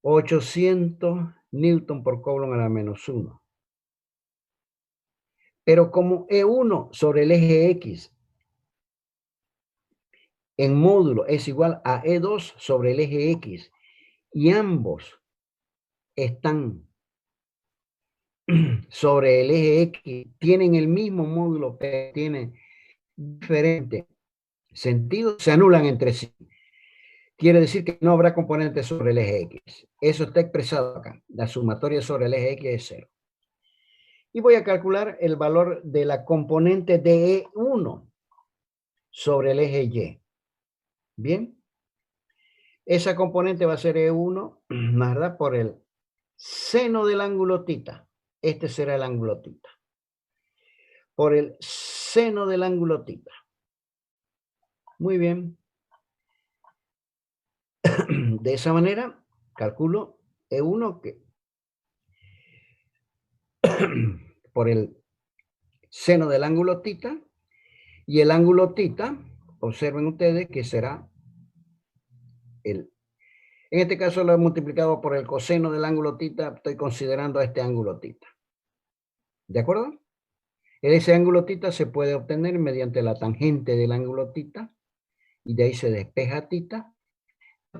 800 Newton por Coulomb a la menos 1. Pero como E1 sobre el eje X en módulo es igual a E2 sobre el eje X y ambos están sobre el eje X, tienen el mismo módulo, pero tienen diferente sentido, se anulan entre sí. Quiere decir que no habrá componentes sobre el eje X. Eso está expresado acá. La sumatoria sobre el eje X es 0. Y voy a calcular el valor de la componente de E1 sobre el eje Y. Bien. Esa componente va a ser E1, ¿verdad? Por el seno del ángulo θ. Este será el ángulo θ. Por el seno del ángulo θ. Muy bien. De esa manera, calculo E1 que por el seno del ángulo θ y el ángulo θ, observen ustedes que será en este caso lo he multiplicado por el coseno del ángulo θ, estoy considerando este ángulo θ. ¿De acuerdo? Ese ángulo θ se puede obtener mediante la tangente del ángulo θ y de ahí se despeja θ.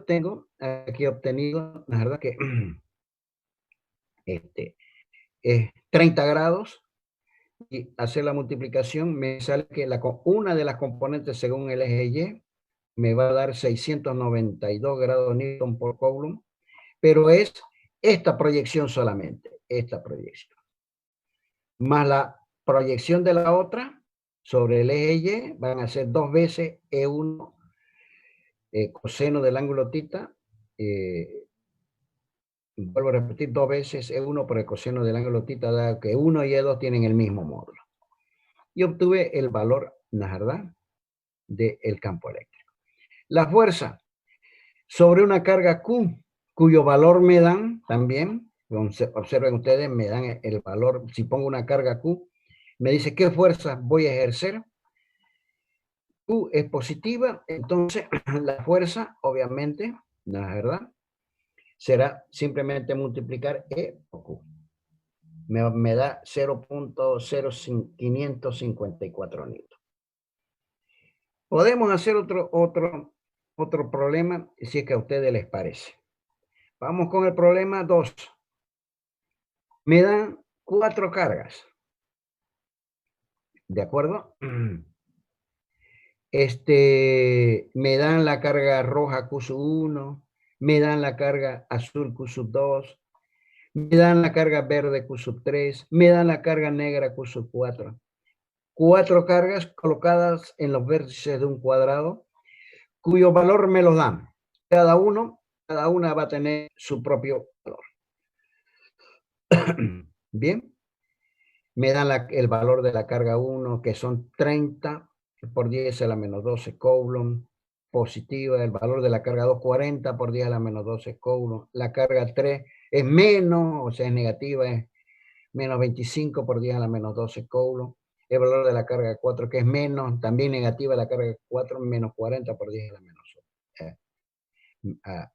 Tengo aquí obtenido, la verdad que es 30 grados y hacer la multiplicación me sale que una de las componentes según el eje Y me va a dar 692 grados Newton por Coulomb, pero es esta proyección solamente, esta proyección. Más la proyección de la otra sobre el eje Y van a ser 2 veces E1 coseno del ángulo θ. Vuelvo a repetir 2 veces E1 por el coseno del ángulo θ, dado que 1 y E2 tienen el mismo módulo. Y obtuve el valor, ¿verdad?, del campo eléctrico. La fuerza sobre una carga Q, cuyo valor me dan también, observen ustedes, me dan el valor, si pongo una carga Q, me dice qué fuerza voy a ejercer. Q es positiva, entonces la fuerza, obviamente, ¿no es verdad?, será simplemente multiplicar E por Q. Me da 0.0554 newton. Podemos hacer otro problema, si es que a ustedes les parece. Vamos con el problema 2. Me dan 4 cargas. ¿De acuerdo? Me dan la carga roja Q1, me dan la carga azul Q2, me dan la carga verde Q3, me dan la carga negra Q4. 4 cargas colocadas en los vértices de un cuadrado, cuyo valor me los dan. Cada una va a tener su propio valor. Bien. Me dan el valor de la carga 1, que son 30 por 10 a la menos 12 coulomb, positiva. El valor de la carga 2, 40 por 10 a la menos 12 coulomb. La carga 3 es menos, o sea, es negativa, es menos 25 por 10 a la menos 12 coulomb. El valor de la carga 4, que es menos, también negativa, la carga 4, menos 40 por 10 a la menos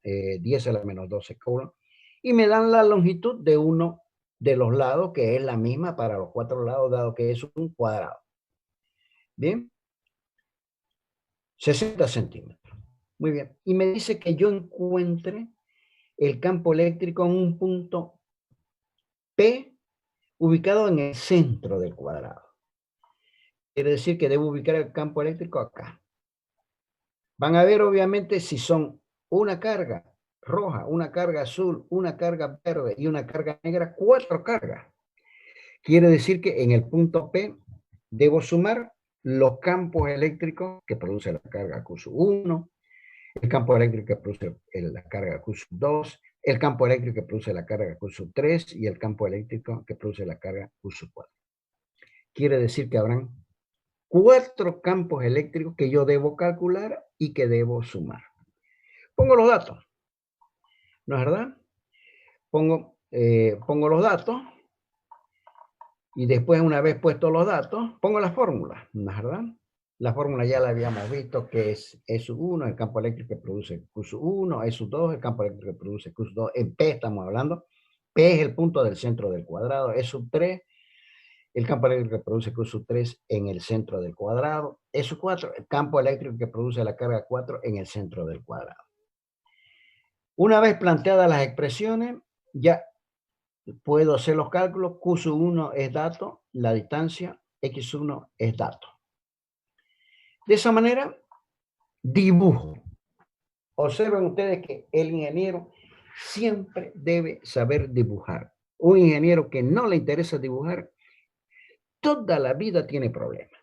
10 a la menos 12 coulomb. Y me dan la longitud de uno de los lados, que es la misma para los 4 lados, dado que es un cuadrado. Bien. 60 centímetros. Muy bien. Y me dice que yo encuentre el campo eléctrico en un punto P ubicado en el centro del cuadrado. Quiere decir que debo ubicar el campo eléctrico acá. Van a ver, obviamente, si son una carga roja, una carga azul, una carga verde y una carga negra, 4 cargas. Quiere decir que en el punto P debo sumar los campos eléctricos que produce la carga Q1, el campo eléctrico que produce la carga Q2, el campo eléctrico que produce la carga Q3 y el campo eléctrico que produce la carga Q4. Quiere decir que habrán 4 campos eléctricos que yo debo calcular y que debo sumar. Pongo los datos, ¿no es verdad? Pongo los datos y después, una vez puestos los datos, pongo la fórmula, ¿no es verdad? La fórmula ya la habíamos visto, que es E1, el campo eléctrico que produce Q1, E2, el campo eléctrico que produce Q2, en P estamos hablando. P es el punto del centro del cuadrado, E3, el campo eléctrico que produce Q3 en el centro del cuadrado, E4, el campo eléctrico que produce la carga 4 en el centro del cuadrado. Una vez planteadas las expresiones, ya puedo hacer los cálculos. Q1 es dato, la distancia, X1 es dato. De esa manera, dibujo. Observen ustedes que el ingeniero siempre debe saber dibujar. Un ingeniero que no le interesa dibujar, toda la vida tiene problemas.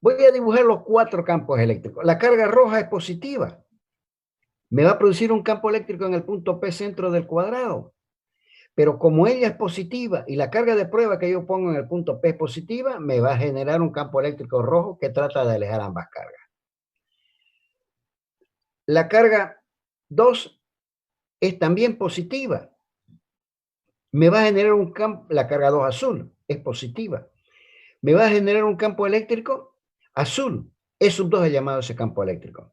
Voy a dibujar los 4 campos eléctricos. La carga roja es positiva. Me va a producir un campo eléctrico en el punto P centro del cuadrado. Pero como ella es positiva y la carga de prueba que yo pongo en el punto P es positiva, me va a generar un campo eléctrico rojo que trata de alejar ambas cargas. La carga 2 es también positiva. Me va a generar un campo, la carga 2 azul es positiva. Me va a generar un campo eléctrico azul. E2 es llamado ese campo eléctrico.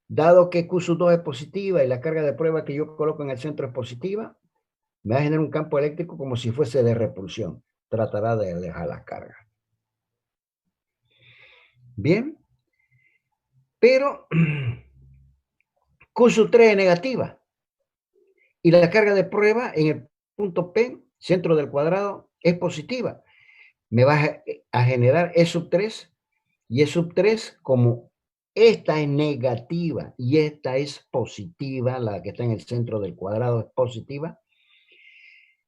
Dado que Q2 es positiva y la carga de prueba que yo coloco en el centro es positiva, me va a generar un campo eléctrico como si fuese de repulsión. Tratará de alejar las cargas. Bien. Pero Q3 es negativa. Y la carga de prueba en el punto P, centro del cuadrado, es positiva. Me va a generar E3. Y E3, como Esta es negativa y esta es positiva, la que está en el centro del cuadrado es positiva,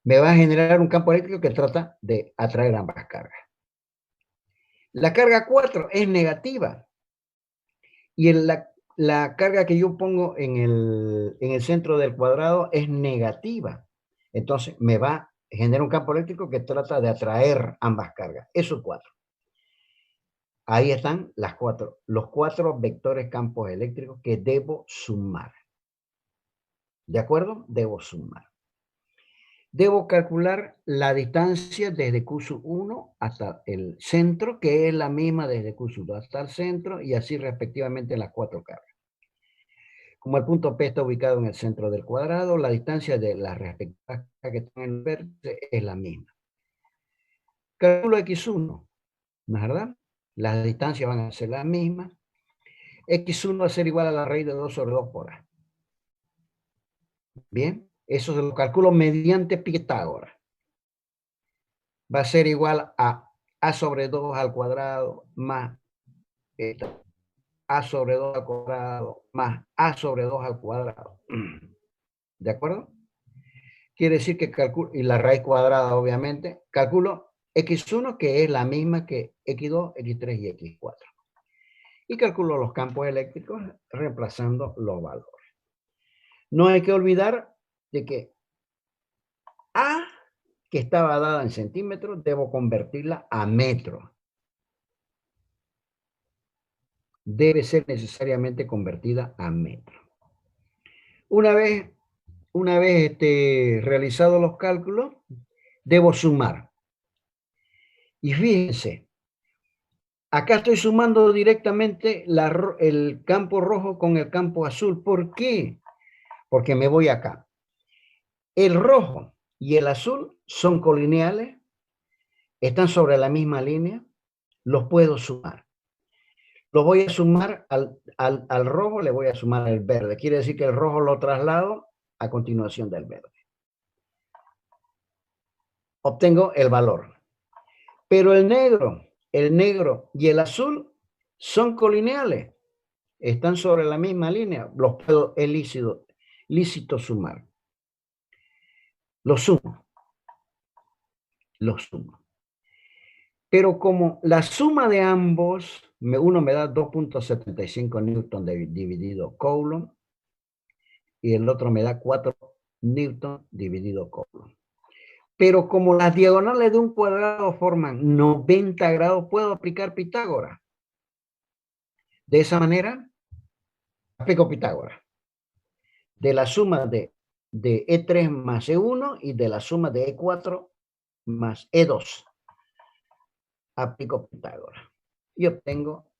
me va a generar un campo eléctrico que trata de atraer ambas cargas. La carga 4 es negativa y la carga que yo pongo en el centro del cuadrado es negativa. Entonces me va a generar un campo eléctrico que trata de atraer ambas cargas. Eso es 4. Ahí están los cuatro vectores campos eléctricos que debo sumar. ¿De acuerdo? Debo sumar. Debo calcular la distancia desde Q1 hasta el centro, que es la misma desde Q2 hasta el centro, y así respectivamente en las 4 cargas. Como el punto P está ubicado en el centro del cuadrado, la distancia de las respectivas cargas que están en el vértice es la misma. Calculo X1, ¿no es verdad? Las distancias van a ser las mismas. X1 va a ser igual a la raíz de 2 sobre 2 por A. Bien, eso se lo calculo mediante Pitágoras. Va a ser igual a sobre 2 al cuadrado más a sobre 2 al cuadrado más a sobre 2 al cuadrado. ¿De acuerdo? Quiere decir que calculo, y la raíz cuadrada obviamente, calculo X1 que es la misma que X2, X3 y X4. Y calculo los campos eléctricos reemplazando los valores. No hay que olvidar de que A, que estaba dada en centímetros, debo convertirla a metros. Debe ser necesariamente convertida a metros. Una vez realizados los cálculos, debo sumar. Y fíjense, acá estoy sumando directamente el campo rojo con el campo azul. ¿Por qué? Porque me voy acá. El rojo y el azul son colineales, están sobre la misma línea, los puedo sumar. Los voy a sumar al rojo, le voy a sumar el verde. Quiere decir que el rojo lo traslado a continuación del verde. Obtengo el valor. Pero el negro y el azul son colineales. Están sobre la misma línea. Los puedo, es lícito sumar. Los sumo. Los sumo. Pero como la suma de ambos, uno me da 2.75 newton dividido Coulomb y el otro me da 4 newton dividido Coulomb. Pero como las diagonales de un cuadrado forman 90 grados, puedo aplicar Pitágoras. De esa manera, aplico Pitágoras. De la suma de E3 más E1 y de la suma de E4 más E2. Aplico Pitágoras. Y obtengo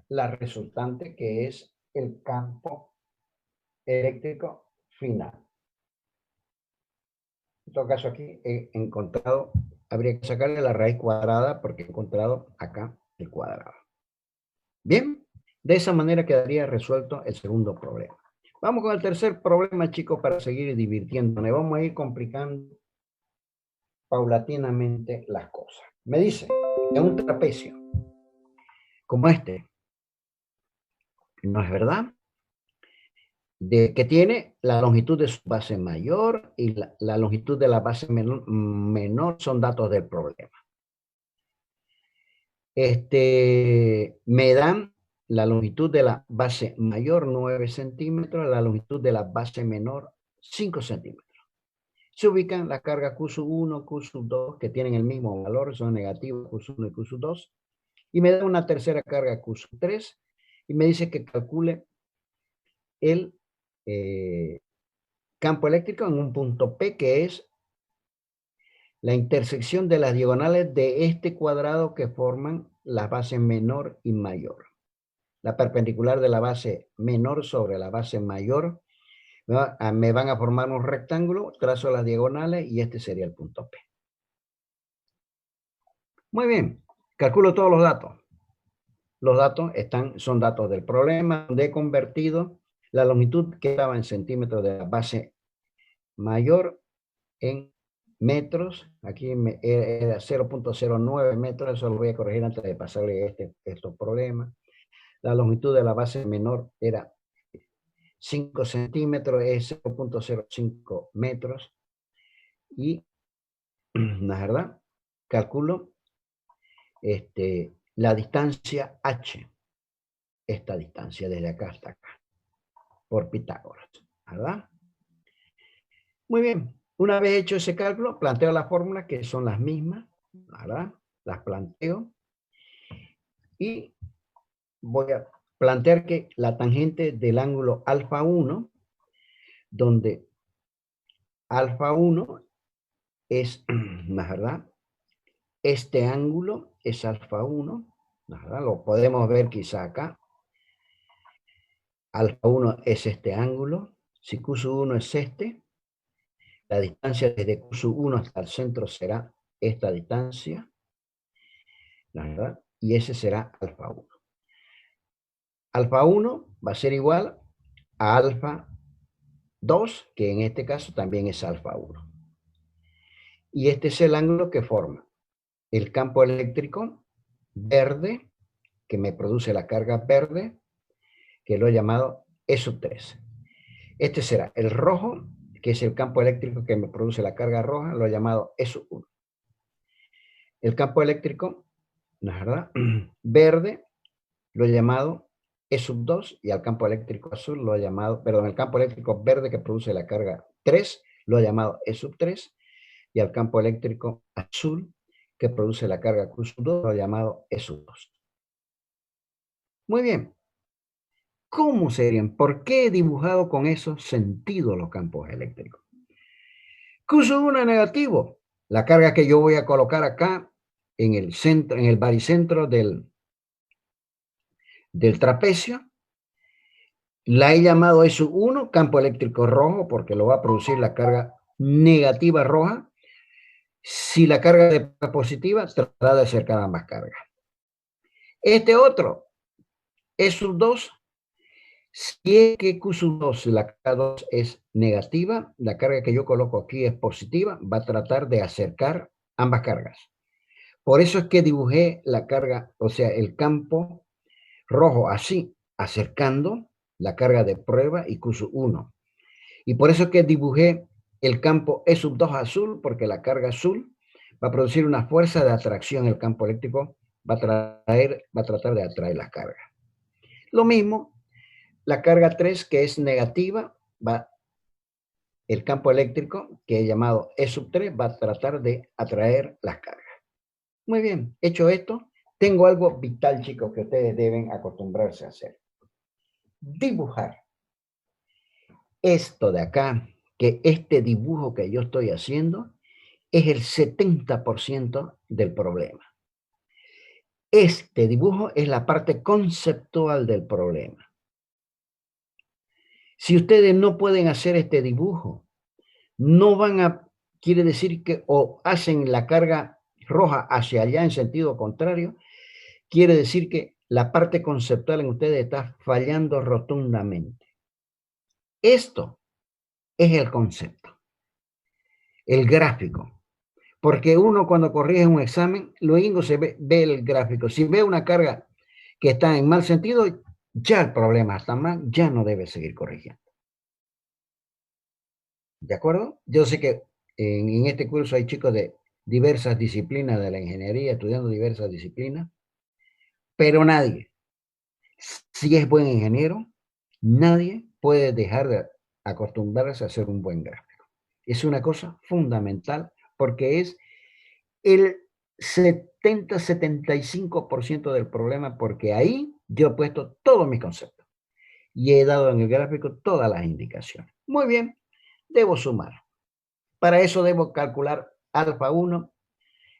la resultante que es el campo eléctrico final. En todo caso aquí he encontrado, habría que sacarle la raíz cuadrada porque he encontrado acá el cuadrado. Bien, de esa manera quedaría resuelto el segundo problema. Vamos con el tercer problema, chicos, para seguir divirtiéndonos. Vamos a ir complicando paulatinamente las cosas. Me dice, en un trapecio como este, ¿no es verdad? Que tiene la longitud de su base mayor y la longitud de la base menor son datos del problema. Me dan la longitud de la base mayor 9 centímetros, la longitud de la base menor 5 centímetros. Se ubican las cargas Q1, Q2, que tienen el mismo valor, son negativos Q1 y Q2, y me da una tercera carga Q3, y me dice que calcule el campo eléctrico en un punto P, que es la intersección de las diagonales de este cuadrado que forman la base menor y mayor. La perpendicular de la base menor sobre la base mayor me van a formar un rectángulo, trazo las diagonales y este sería el punto P. Muy bien, calculo todos los datos. Los datos son datos del problema, donde he convertido la longitud que estaba en centímetros de la base mayor en metros. Aquí era 0.09 metros, eso lo voy a corregir antes de pasarle estos problemas. La longitud de la base menor era 5 centímetros, es 0.05 metros. Y, la verdad, calculo la distancia h, esta distancia desde acá hasta acá, por Pitágoras, ¿verdad? Muy bien, una vez hecho ese cálculo, planteo las fórmulas que son las mismas, ¿verdad? Las planteo y voy a plantear que la tangente del ángulo alfa 1, donde alfa 1 es, ¿verdad? Este ángulo es alfa 1, ¿verdad? Lo podemos ver quizá acá. Alfa 1 es este ángulo. Si Q sub 1 es este, la distancia desde Q sub 1 hasta el centro será esta distancia, ¿verdad? Y ese será alfa 1. Alfa 1 va a ser igual a alfa 2, que en este caso también es alfa 1. Y este es el ángulo que forma el campo eléctrico verde, que me produce la carga verde, que lo he llamado E sub 3. Este será el rojo, que es el campo eléctrico que me produce la carga roja, lo he llamado E sub 1. El campo eléctrico, ¿no es verdad? Verde, lo he llamado E sub 2, y al campo eléctrico azul lo he llamado, perdón, el campo eléctrico verde que produce la carga 3, lo he llamado E sub 3, y al campo eléctrico azul que produce la carga Q sub 2, lo he llamado E sub 2. Muy bien. ¿Cómo serían? ¿Por qué he dibujado con esos sentidos los campos eléctricos? Q sub 1 es negativo. La carga que yo voy a colocar acá en el centro, en el baricentro del trapecio, la he llamado E sub 1, campo eléctrico rojo, porque lo va a producir la carga negativa roja. Si la carga es positiva, tratará de acercar ambas cargas. Este otro, E sub 2, si es que Q sub 2, la carga 2 es negativa, la carga que yo coloco aquí es positiva, va a tratar de acercar ambas cargas. Por eso es que dibujé la carga, o sea, el campo rojo así, acercando la carga de prueba y Q sub 1. Y por eso es que dibujé el campo E sub 2 azul, porque la carga azul va a producir una fuerza de atracción, el campo eléctrico va a tratar de atraer la carga. Lo mismo, la carga 3, que es negativa, el campo eléctrico, que he llamado E sub 3, va a tratar de atraer las cargas. Muy bien, hecho esto, tengo algo vital, chicos, que ustedes deben acostumbrarse a hacer. Dibujar. Esto de acá, que este dibujo que yo estoy haciendo, es el 70% del problema. Este dibujo es la parte conceptual del problema. Si ustedes no pueden hacer este dibujo, no van a, quiere decir que o hacen la carga roja hacia allá en sentido contrario, quiere decir que la parte conceptual en ustedes está fallando rotundamente. Esto es el concepto, el gráfico. Porque uno cuando corrige un examen, luego se ve el gráfico. Si ve una carga que está en mal sentido, ya el problema está mal, ya no debe seguir corrigiendo. ¿De acuerdo? Yo sé que en este curso hay chicos de diversas disciplinas de la ingeniería, estudiando diversas disciplinas, pero nadie, si es buen ingeniero, nadie puede dejar de acostumbrarse a hacer un buen gráfico. Es una cosa fundamental porque es el 70-75% del problema, porque ahí yo he puesto todos mis conceptos y he dado en el gráfico todas las indicaciones. Muy bien, debo sumar. Para eso debo calcular alfa 1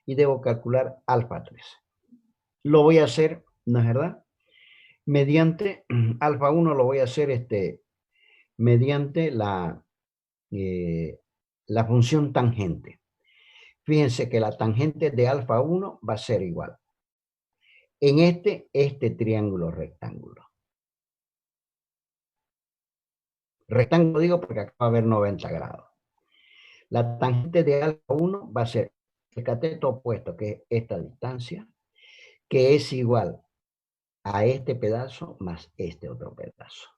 y debo calcular alfa 3. Lo voy a hacer, ¿no es verdad? Mediante alfa 1 lo voy a hacer mediante la función tangente. Fíjense que la tangente de alfa 1 va a ser igual en este triángulo rectángulo. Rectángulo digo porque acá va a haber 90 grados. La tangente de alfa 1 va a ser el cateto opuesto, que es esta distancia, que es igual a este pedazo más este otro pedazo.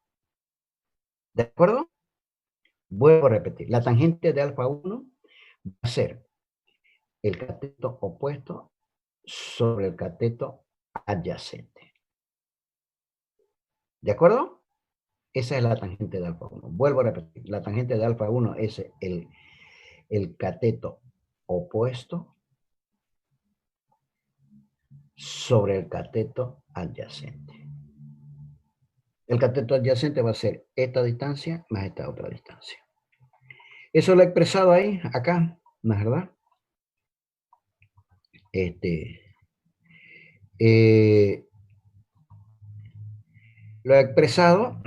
¿De acuerdo? Vuelvo a repetir. La tangente de alfa 1 va a ser el cateto opuesto sobre el cateto adyacente. ¿De acuerdo? Esa es la tangente de alfa 1. Vuelvo a repetir. La tangente de alfa 1 es el cateto opuesto sobre el cateto adyacente. El cateto adyacente va a ser esta distancia más esta otra distancia. Eso lo he expresado ahí, acá, ¿no es verdad? Lo he expresado,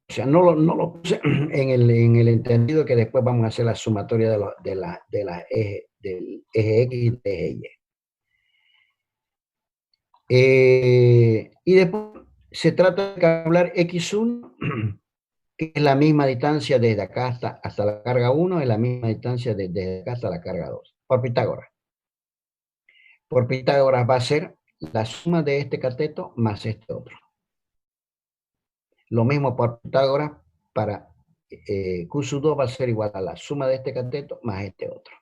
o sea, no lo puse en el entendido que después vamos a hacer la sumatoria del eje X y del eje Y. Y después se trata de hablar X1, que es la misma distancia desde acá hasta la carga 1, es la misma distancia desde acá hasta la carga 2, por Pitágoras. Por Pitágoras va a ser la suma de este cateto más este otro. Lo mismo por Pitágoras para Q sub 2 va a ser igual a la suma de este cateto más este otro.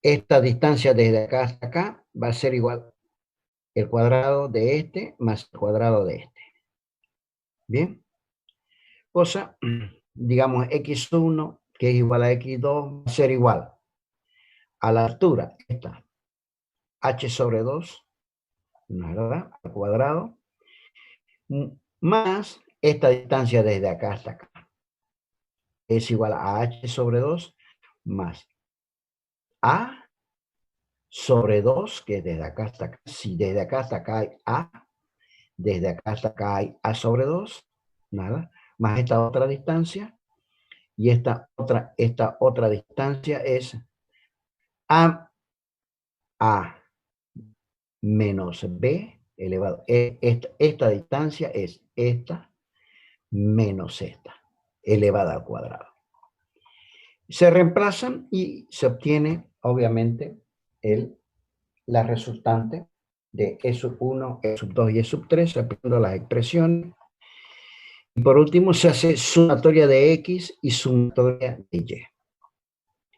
Esta distancia desde acá hasta acá va a ser igual el cuadrado de este más el cuadrado de este. ¿Bien? Cosa, digamos, x1, que es igual a x2, va a ser igual a la altura, esta, h sobre 2, ¿no es verdad? Al cuadrado, más esta distancia desde acá hasta acá. Es igual a h sobre 2 más a sobre 2, que desde acá hasta acá. Si desde acá hasta acá hay a, desde acá hasta acá hay a sobre 2, nada, más esta otra distancia, y esta otra distancia es a menos b elevado. Esta distancia es esta menos esta, elevada al cuadrado. Se reemplazan y se obtiene, obviamente, la resultante de E sub 1, E sub 2 y E sub 3, aplicando las expresiones. Y por último, se hace sumatoria de X y sumatoria de Y.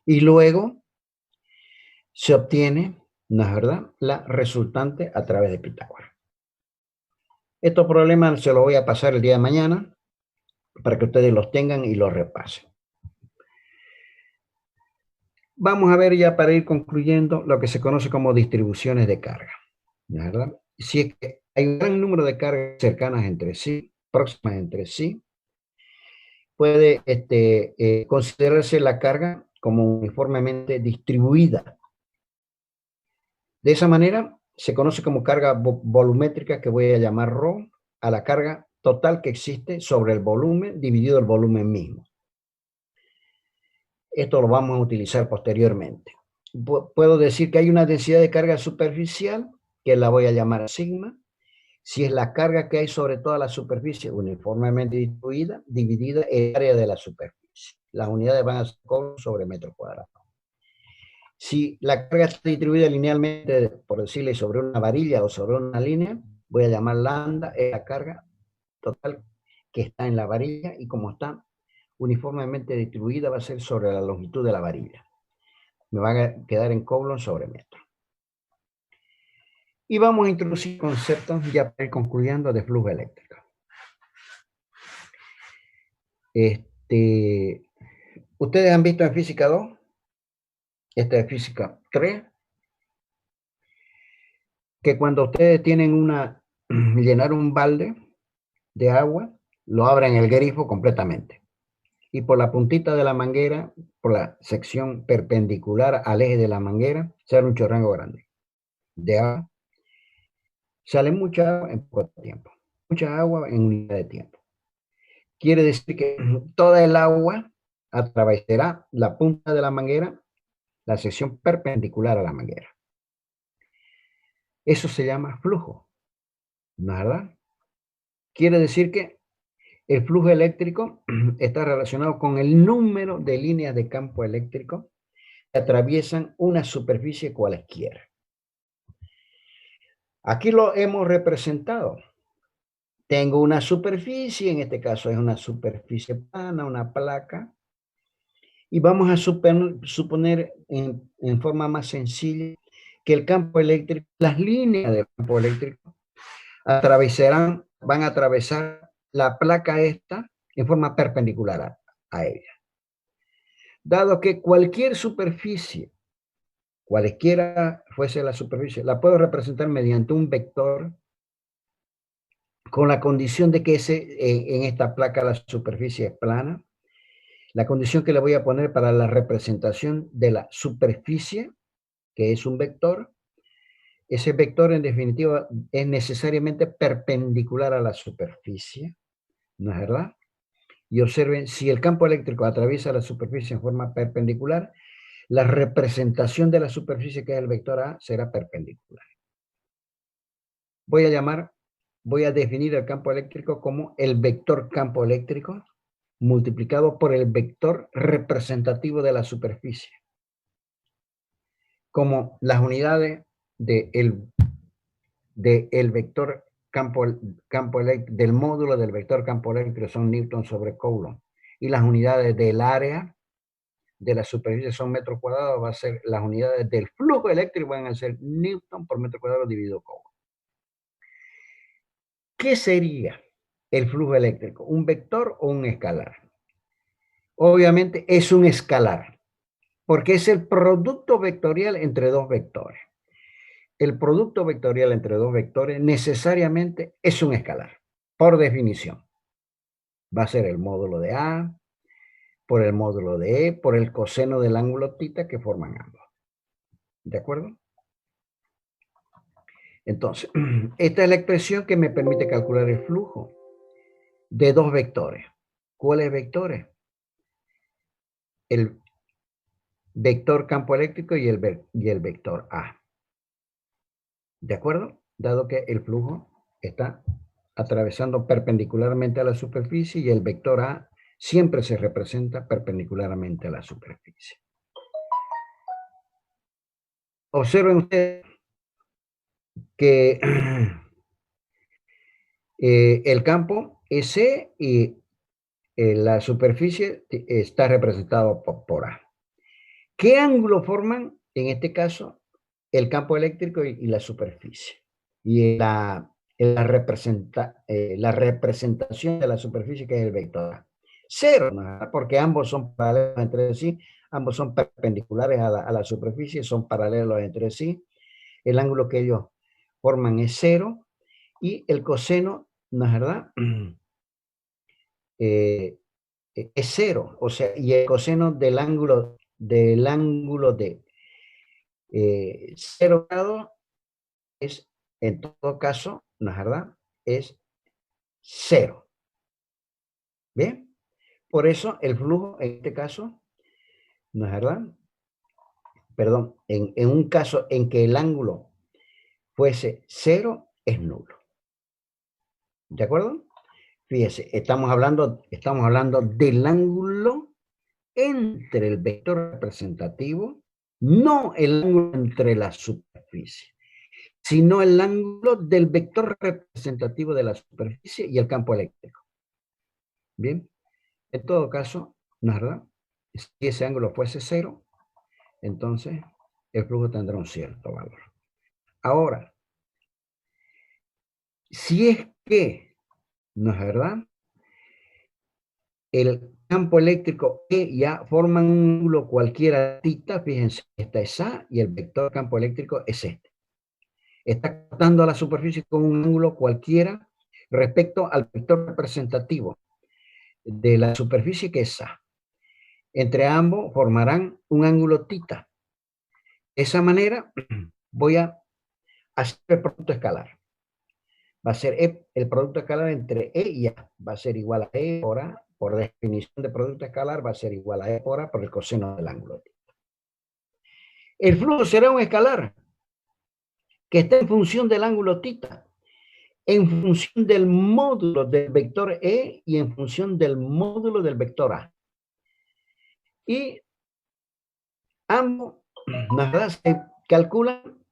Y luego se obtiene, ¿no es verdad?, la resultante a través de Pitágoras. Estos problemas se los voy a pasar el día de mañana para que ustedes los tengan y los repasen. Vamos a ver ya para ir concluyendo lo que se conoce como distribuciones de carga, ¿no es verdad? Si es que hay un gran número de cargas cercanas entre sí, próximas entre sí, puede considerarse la carga como uniformemente distribuida. De esa manera se conoce como carga volumétrica, que voy a llamar ρ, a la carga total que existe sobre el volumen dividido el volumen mismo. Esto lo vamos a utilizar posteriormente. Puedo decir que hay una densidad de carga superficial, que la voy a llamar sigma, si es la carga que hay sobre toda la superficie uniformemente distribuida, dividida en el área de la superficie. Las unidades van a ser coulomb sobre metro cuadrado. Si la carga está distribuida linealmente, por decirle, sobre una varilla o sobre una línea, voy a llamar lambda, es la carga total que está en la varilla, y como está uniformemente distribuida, va a ser sobre la longitud de la varilla. Me va a quedar en coulomb sobre metro. Y vamos a introducir conceptos, ya para ir concluyendo, de flujo eléctrico. Ustedes han visto en física 2, esta es física 3, que cuando ustedes tienen llenar un balde de agua, lo abren el grifo completamente. Y por la puntita de la manguera, por la sección perpendicular al eje de la manguera, sale un chorrango grande de agua. Sale mucha agua en poco tiempo. Mucha agua en unidad de tiempo. Quiere decir que toda el agua atravesará la punta de la manguera, la sección perpendicular a la manguera. Eso se llama flujo, ¿no es verdad? Quiere decir que el flujo eléctrico está relacionado con el número de líneas de campo eléctrico que atraviesan una superficie cualesquiera. Aquí lo hemos representado. Tengo una superficie, en este caso es una superficie plana, una placa, y vamos a suponer en forma más sencilla que el campo eléctrico, las líneas del campo eléctrico van a atravesar la placa esta en forma perpendicular a ella. Dado que cualquier superficie, cualquiera fuese la superficie, la puedo representar mediante un vector con la condición de que en esta placa la superficie es plana. La condición que le voy a poner para la representación de la superficie, que es un vector, ese vector en definitiva es necesariamente perpendicular a la superficie, ¿no es verdad? Y observen, si el campo eléctrico atraviesa la superficie en forma perpendicular, la representación de la superficie, que es el vector A, será perpendicular. Voy a definir el campo eléctrico como el vector campo eléctrico multiplicado por el vector representativo de la superficie, como las unidades del vector del módulo del vector campo eléctrico son Newton sobre Coulomb, y las unidades del área de la superficie son metros cuadrados. Va a ser las unidades del flujo eléctrico, van a ser Newton por metro cuadrado dividido Coulomb. ¿Qué sería el flujo eléctrico? ¿Un vector o un escalar? Obviamente es un escalar, porque es el producto vectorial entre dos vectores. El producto vectorial entre dos vectores necesariamente es un escalar, por definición. Va a ser el módulo de A por el módulo de E por el coseno del ángulo θ que forman ambos. ¿De acuerdo? Entonces, esta es la expresión que me permite calcular el flujo de dos vectores. ¿Cuáles vectores? El vector campo eléctrico y el vector A. ¿De acuerdo? Dado que el flujo está atravesando perpendicularmente a la superficie y el vector A siempre se representa perpendicularmente a la superficie. Observen ustedes que el campo es C y la superficie está representado por A. ¿Qué ángulo forman, en este caso, el campo eléctrico y la superficie? Y la representación de la superficie, que es el vector A. Cero, ¿no? Porque ambos son paralelos entre sí, ambos son perpendiculares a la superficie, son paralelos entre sí. El ángulo que ellos forman es cero y el coseno, ¿no es verdad? Es cero, o sea, y el coseno del ángulo de 0 grados es, en todo caso, ¿no es verdad? Es cero. ¿Bien? Por eso el flujo, en este caso, ¿no es verdad? Perdón, en un caso en que el ángulo fuese cero, es nulo. ¿De acuerdo? Fíjese, estamos hablando del ángulo entre el vector representativo, no el ángulo entre la superficie, sino el ángulo del vector representativo de la superficie y el campo eléctrico. Bien, en todo caso, ¿no es verdad? Si ese ángulo fuese cero, entonces el flujo tendrá un cierto valor. Ahora, si es que, ¿no es verdad?, el campo eléctrico E y A forman un ángulo cualquiera θ, fíjense, esta es A y el vector campo eléctrico es este. Está cortando a la superficie con un ángulo cualquiera respecto al vector representativo de la superficie, que es A. Entre ambos formarán un ángulo θ. De esa manera voy a hacer el producto escalar. Va a ser el producto escalar entre E y A. Va a ser igual a E por A. Por definición de producto escalar va a ser igual a E por A por el coseno del ángulo θ. El flujo será un escalar que está en función del ángulo θ, en función del módulo del vector E y en función del módulo del vector A. Y ambos, ¿no es verdad?, se calculan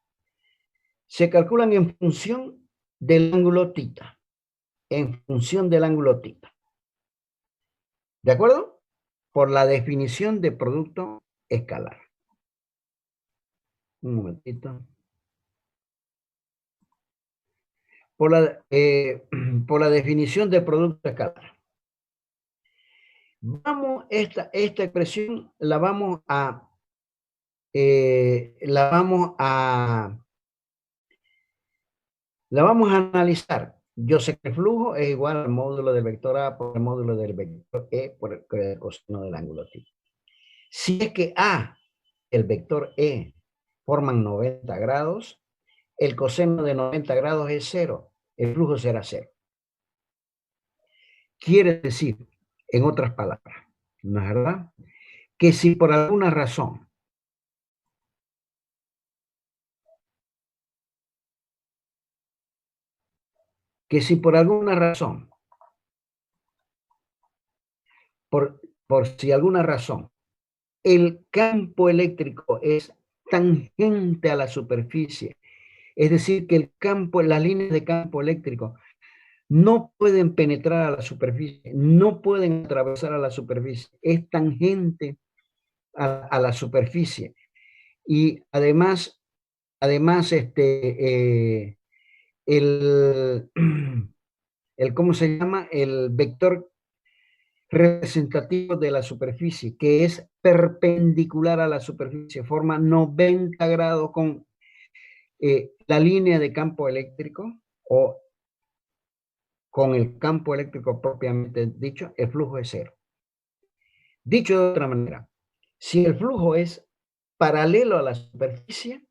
se calculan en función del ángulo tita. En función del ángulo tita. ¿De acuerdo? Por la definición de producto escalar. Un momentito. Por la definición de producto escalar. Esta expresión la vamos a analizar. Yo sé que el flujo es igual al módulo del vector A por el módulo del vector E por el coseno del ángulo θ. Si es que A, el vector E, forman 90 grados, el coseno de 90 grados es 0. El flujo será 0. Quiere decir, en otras palabras, ¿no es verdad? Que si por alguna razón por si alguna razón, el campo eléctrico es tangente a la superficie, es decir, que las líneas de campo eléctrico no pueden penetrar a la superficie, no pueden atravesar a la superficie, es tangente a la superficie. Y además ¿cómo se llama? El vector representativo de la superficie, que es perpendicular a la superficie, forma 90 grados con la línea de campo eléctrico o con el campo eléctrico propiamente dicho, el flujo es 0. Dicho de otra manera, si el flujo es paralelo a la superficie,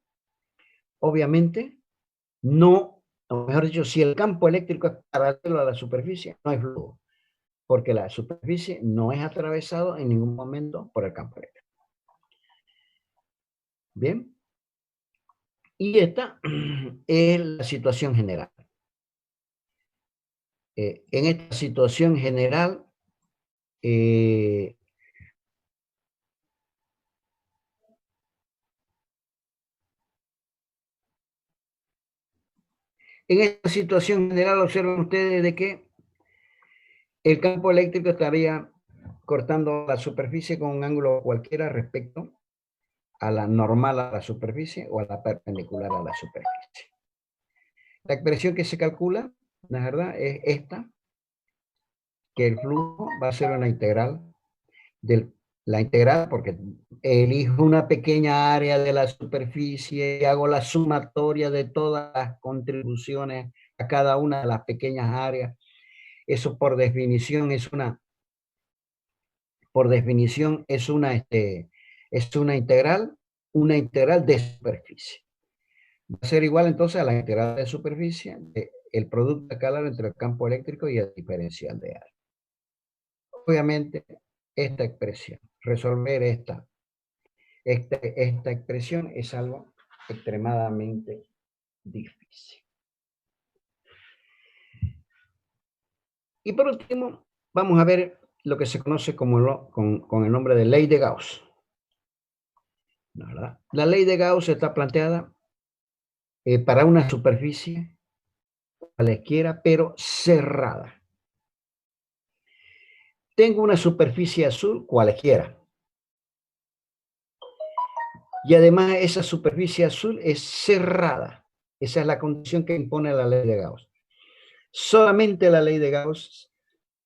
obviamente no, o mejor dicho, si el campo eléctrico es paralelo a la superficie, no hay flujo, porque la superficie no es atravesado en ningún momento por el campo eléctrico. Bien. Y esta es la situación general. En esta situación general, en esta situación general observan ustedes de que el campo eléctrico estaría cortando la superficie con un ángulo cualquiera respecto a la normal a la superficie o a la perpendicular a la superficie. La expresión que se calcula, la verdad, es esta, que el flujo va a ser una integral porque elijo una pequeña área de la superficie y hago la sumatoria de todas las contribuciones a cada una de las pequeñas áreas. Eso por definición es una integral de superficie. Va a ser igual entonces a la integral de superficie del producto escalar entre el campo eléctrico y el diferencial de área. Obviamente, esta expresión, resolver esta expresión es algo extremadamente difícil. Y por último, vamos a ver lo que se conoce con el nombre de ley de Gauss. ¿Verdad? La ley de Gauss está planteada para una superficie cualesquiera, pero cerrada. Tengo una superficie azul cualesquiera. Y además esa superficie azul es cerrada. Esa es la condición que impone la ley de Gauss. Solamente la ley de Gauss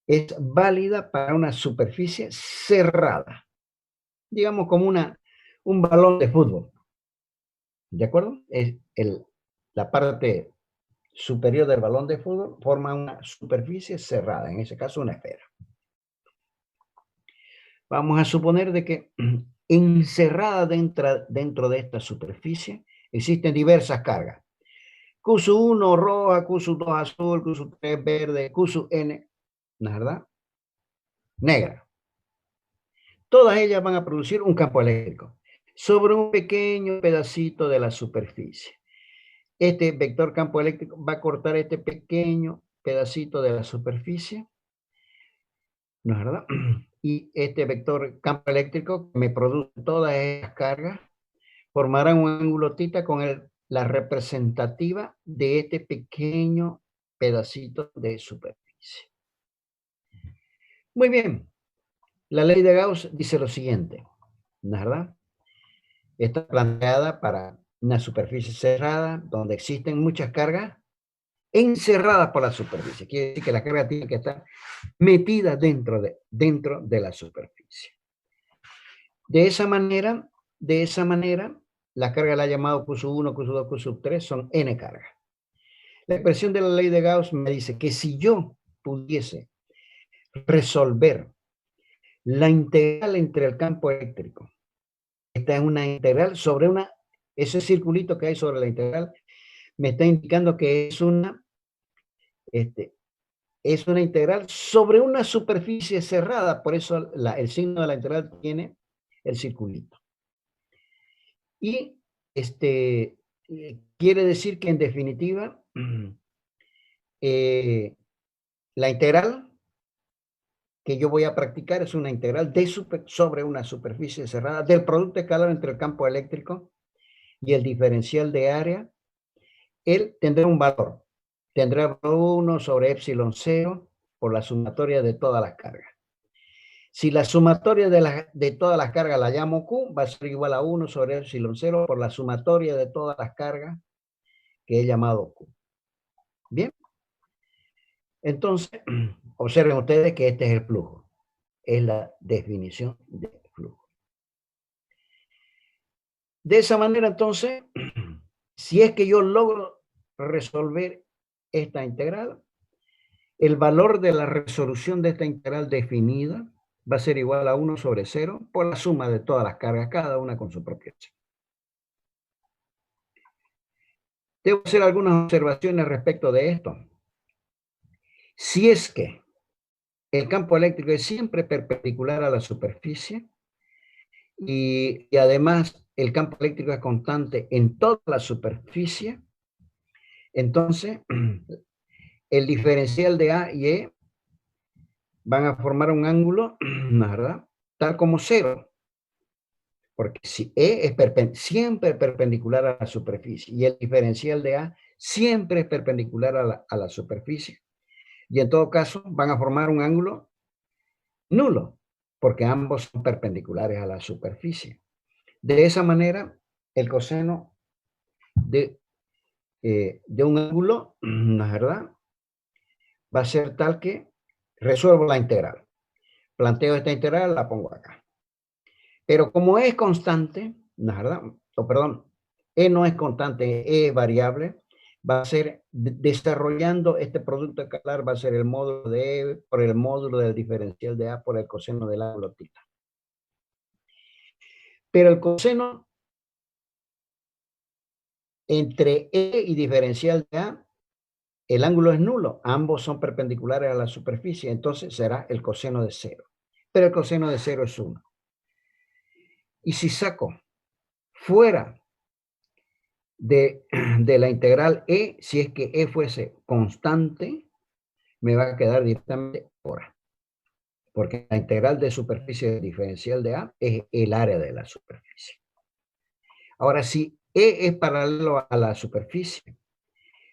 es válida para una superficie cerrada. Digamos como un balón de fútbol. ¿De acuerdo? La parte superior del balón de fútbol forma una superficie cerrada, en ese caso una esfera. Vamos a suponer de que encerrada dentro de esta superficie existen diversas cargas. Q1 roja, Q2 azul, Q3 verde, Qn, ¿no es verdad? Negra. Todas ellas van a producir un campo eléctrico sobre un pequeño pedacito de la superficie. Este vector campo eléctrico va a cortar este pequeño pedacito de la superficie, ¿no es verdad? Y este vector campo eléctrico que me produce todas estas cargas formará un ángulo θ con el la representativa de este pequeño pedacito de superficie. Muy bien. La ley de Gauss dice lo siguiente, ¿no es verdad? Está planteada para una superficie cerrada donde existen muchas cargas encerradas por la superficie. Quiere decir que la carga tiene que estar metida dentro de la superficie. De esa manera, la carga la ha llamado Q1, Q2, Q3, son n cargas. La expresión de la ley de Gauss me dice que si yo pudiese resolver la integral entre el campo eléctrico, esta es una integral sobre ese circulito que hay sobre la integral, me está indicando que es una integral sobre una superficie cerrada, por eso el signo de la integral tiene el circulito. Y quiere decir que en definitiva, la integral que yo voy a practicar es una integral sobre una superficie cerrada del producto escalar entre el campo eléctrico y el diferencial de área. Él tendrá un valor. Tendrá 1 sobre epsilon 0 por la sumatoria de todas las cargas. Si la sumatoria de todas las cargas la llamo Q, va a ser igual a 1 sobre epsilon 0 por la sumatoria de todas las cargas que he llamado Q. Bien. Entonces, observen ustedes que este es el flujo. Es la definición de flujo. De esa manera, entonces, si es que yo logro resolver esta integral, el valor de la resolución de esta integral definida va a ser igual a 1 sobre 0 por la suma de todas las cargas, cada una con su propia acción. Debo hacer algunas observaciones respecto de esto. Si es que el campo eléctrico es siempre perpendicular a la superficie y además el campo eléctrico es constante en toda la superficie, entonces el diferencial de A y E van a formar un ángulo, ¿verdad? Tal como 0. Porque si E es siempre perpendicular a la superficie y el diferencial de A siempre es perpendicular a la superficie. Y en todo caso van a formar un ángulo nulo, porque ambos son perpendiculares a la superficie. De esa manera, el coseno de un ángulo, ¿no es verdad?, va a ser tal que resuelvo la integral. Planteo esta integral, la pongo acá. Pero como es constante, ¿no es verdad? Perdón, E no es constante, E es variable, va a ser, desarrollando este producto escalar, va a ser el módulo de E por el módulo del diferencial de A por el coseno del ángulo θ. Pero el coseno entre E y diferencial de A, el ángulo es nulo, ambos son perpendiculares a la superficie, entonces será el coseno de 0. Pero el coseno de 0 es 1. Y si saco fuera de la integral E, si es que E fuese constante, me va a quedar directamente ahora. Porque la integral de superficie diferencial de A es el área de la superficie. Ahora, si E es paralelo a la superficie,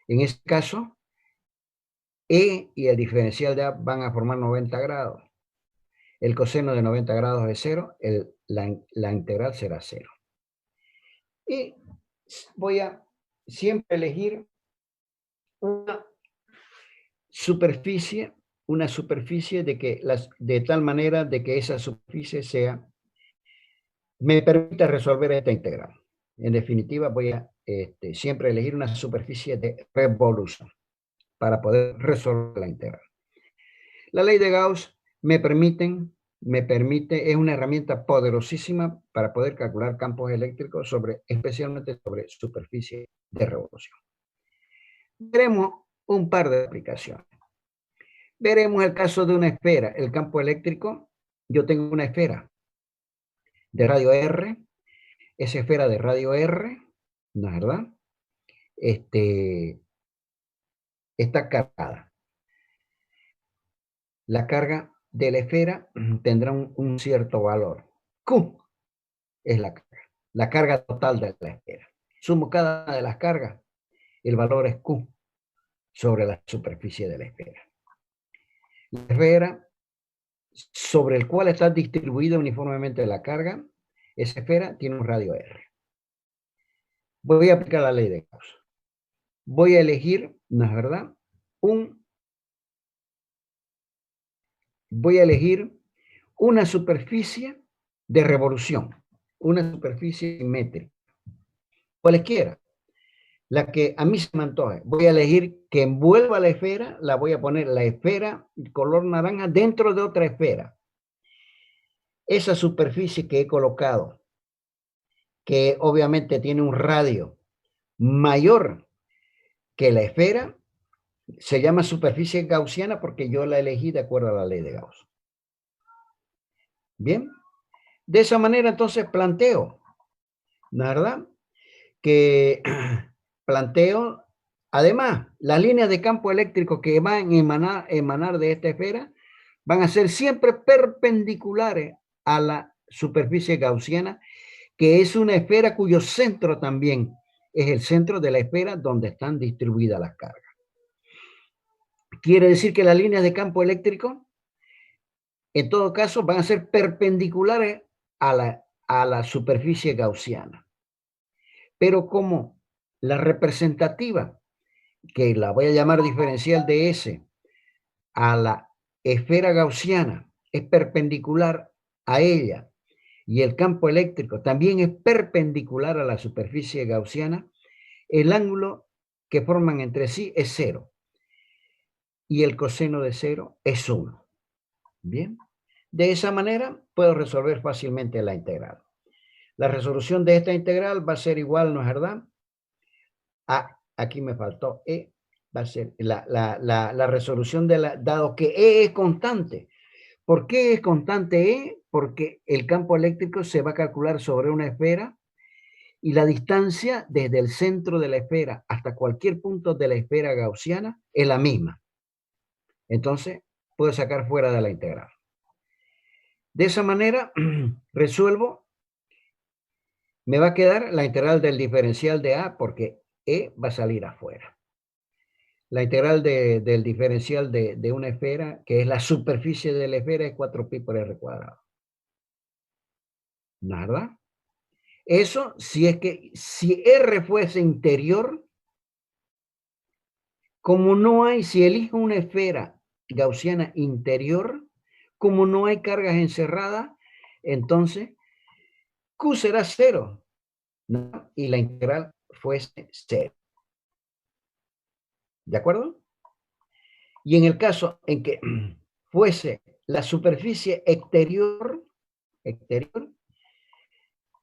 en este caso, E y el diferencial de A van a formar 90 grados. El coseno de 90 grados es 0, la integral será 0. Y voy a siempre elegir una superficie de tal manera de que esa superficie me permita resolver esta integral. En definitiva, voy a siempre elegir una superficie de revolución para poder resolver la integral. La ley de Gauss me permite, es una herramienta poderosísima para poder calcular campos eléctricos especialmente sobre superficie de revolución. Veremos un par de aplicaciones. Veremos el caso de una esfera, el campo eléctrico. Yo tengo una esfera de radio R, esa esfera de radio R, ¿no es verdad? Está cargada. La carga de la esfera tendrá un cierto valor. Q es la carga total de la esfera. sumo cada una de las cargas, el valor es Q sobre la superficie de la esfera. La esfera sobre el cual está distribuida uniformemente la carga, esa esfera tiene un radio R. Voy a aplicar la ley de Gauss. Voy a elegir, ¿no es verdad? Voy a elegir una superficie de revolución, una superficie simétrica, cualquiera, la que a mí se me antoje. Voy a elegir que envuelva la esfera, la voy a poner la esfera color naranja dentro de otra esfera. Esa superficie que he colocado, que obviamente tiene un radio mayor que la esfera, se llama superficie gaussiana porque yo la elegí de acuerdo a la ley de Gauss. Bien, de esa manera entonces planteo, ¿verdad? Que planteo, además, las líneas de campo eléctrico que van a emanar de esta esfera van a ser siempre perpendiculares a la superficie gaussiana, que es una esfera cuyo centro también es el centro de la esfera donde están distribuidas las cargas. Quiere decir que las líneas de campo eléctrico, en todo caso, van a ser perpendiculares a la superficie gaussiana. Pero como la representativa, que la voy a llamar diferencial de S, a la esfera gaussiana es perpendicular a ella, y el campo eléctrico también es perpendicular a la superficie gaussiana, el ángulo que forman entre sí es 0. Y el coseno de 0 es 1. Bien. De esa manera puedo resolver fácilmente la integral. La resolución de esta integral va a ser igual, ¿no es verdad? Aquí me faltó E, va a ser la resolución de dado que E es constante. ¿Por qué es constante E? Porque el campo eléctrico se va a calcular sobre una esfera y la distancia desde el centro de la esfera hasta cualquier punto de la esfera gaussiana es la misma. Entonces, puedo sacar fuera de la integral. De esa manera, resuelvo, me va a quedar la integral del diferencial de A porque E va a salir afuera. La integral del diferencial de una esfera, que es la superficie de la esfera, es 4pi por r cuadrado. ¿Nada? Eso si es que, si R fuese interior, como no hay, si elijo una esfera gaussiana interior, como no hay cargas encerradas, entonces Q será 0, ¿no? Y la integral fuese 0. ¿De acuerdo? Y en el caso en que fuese la superficie exterior,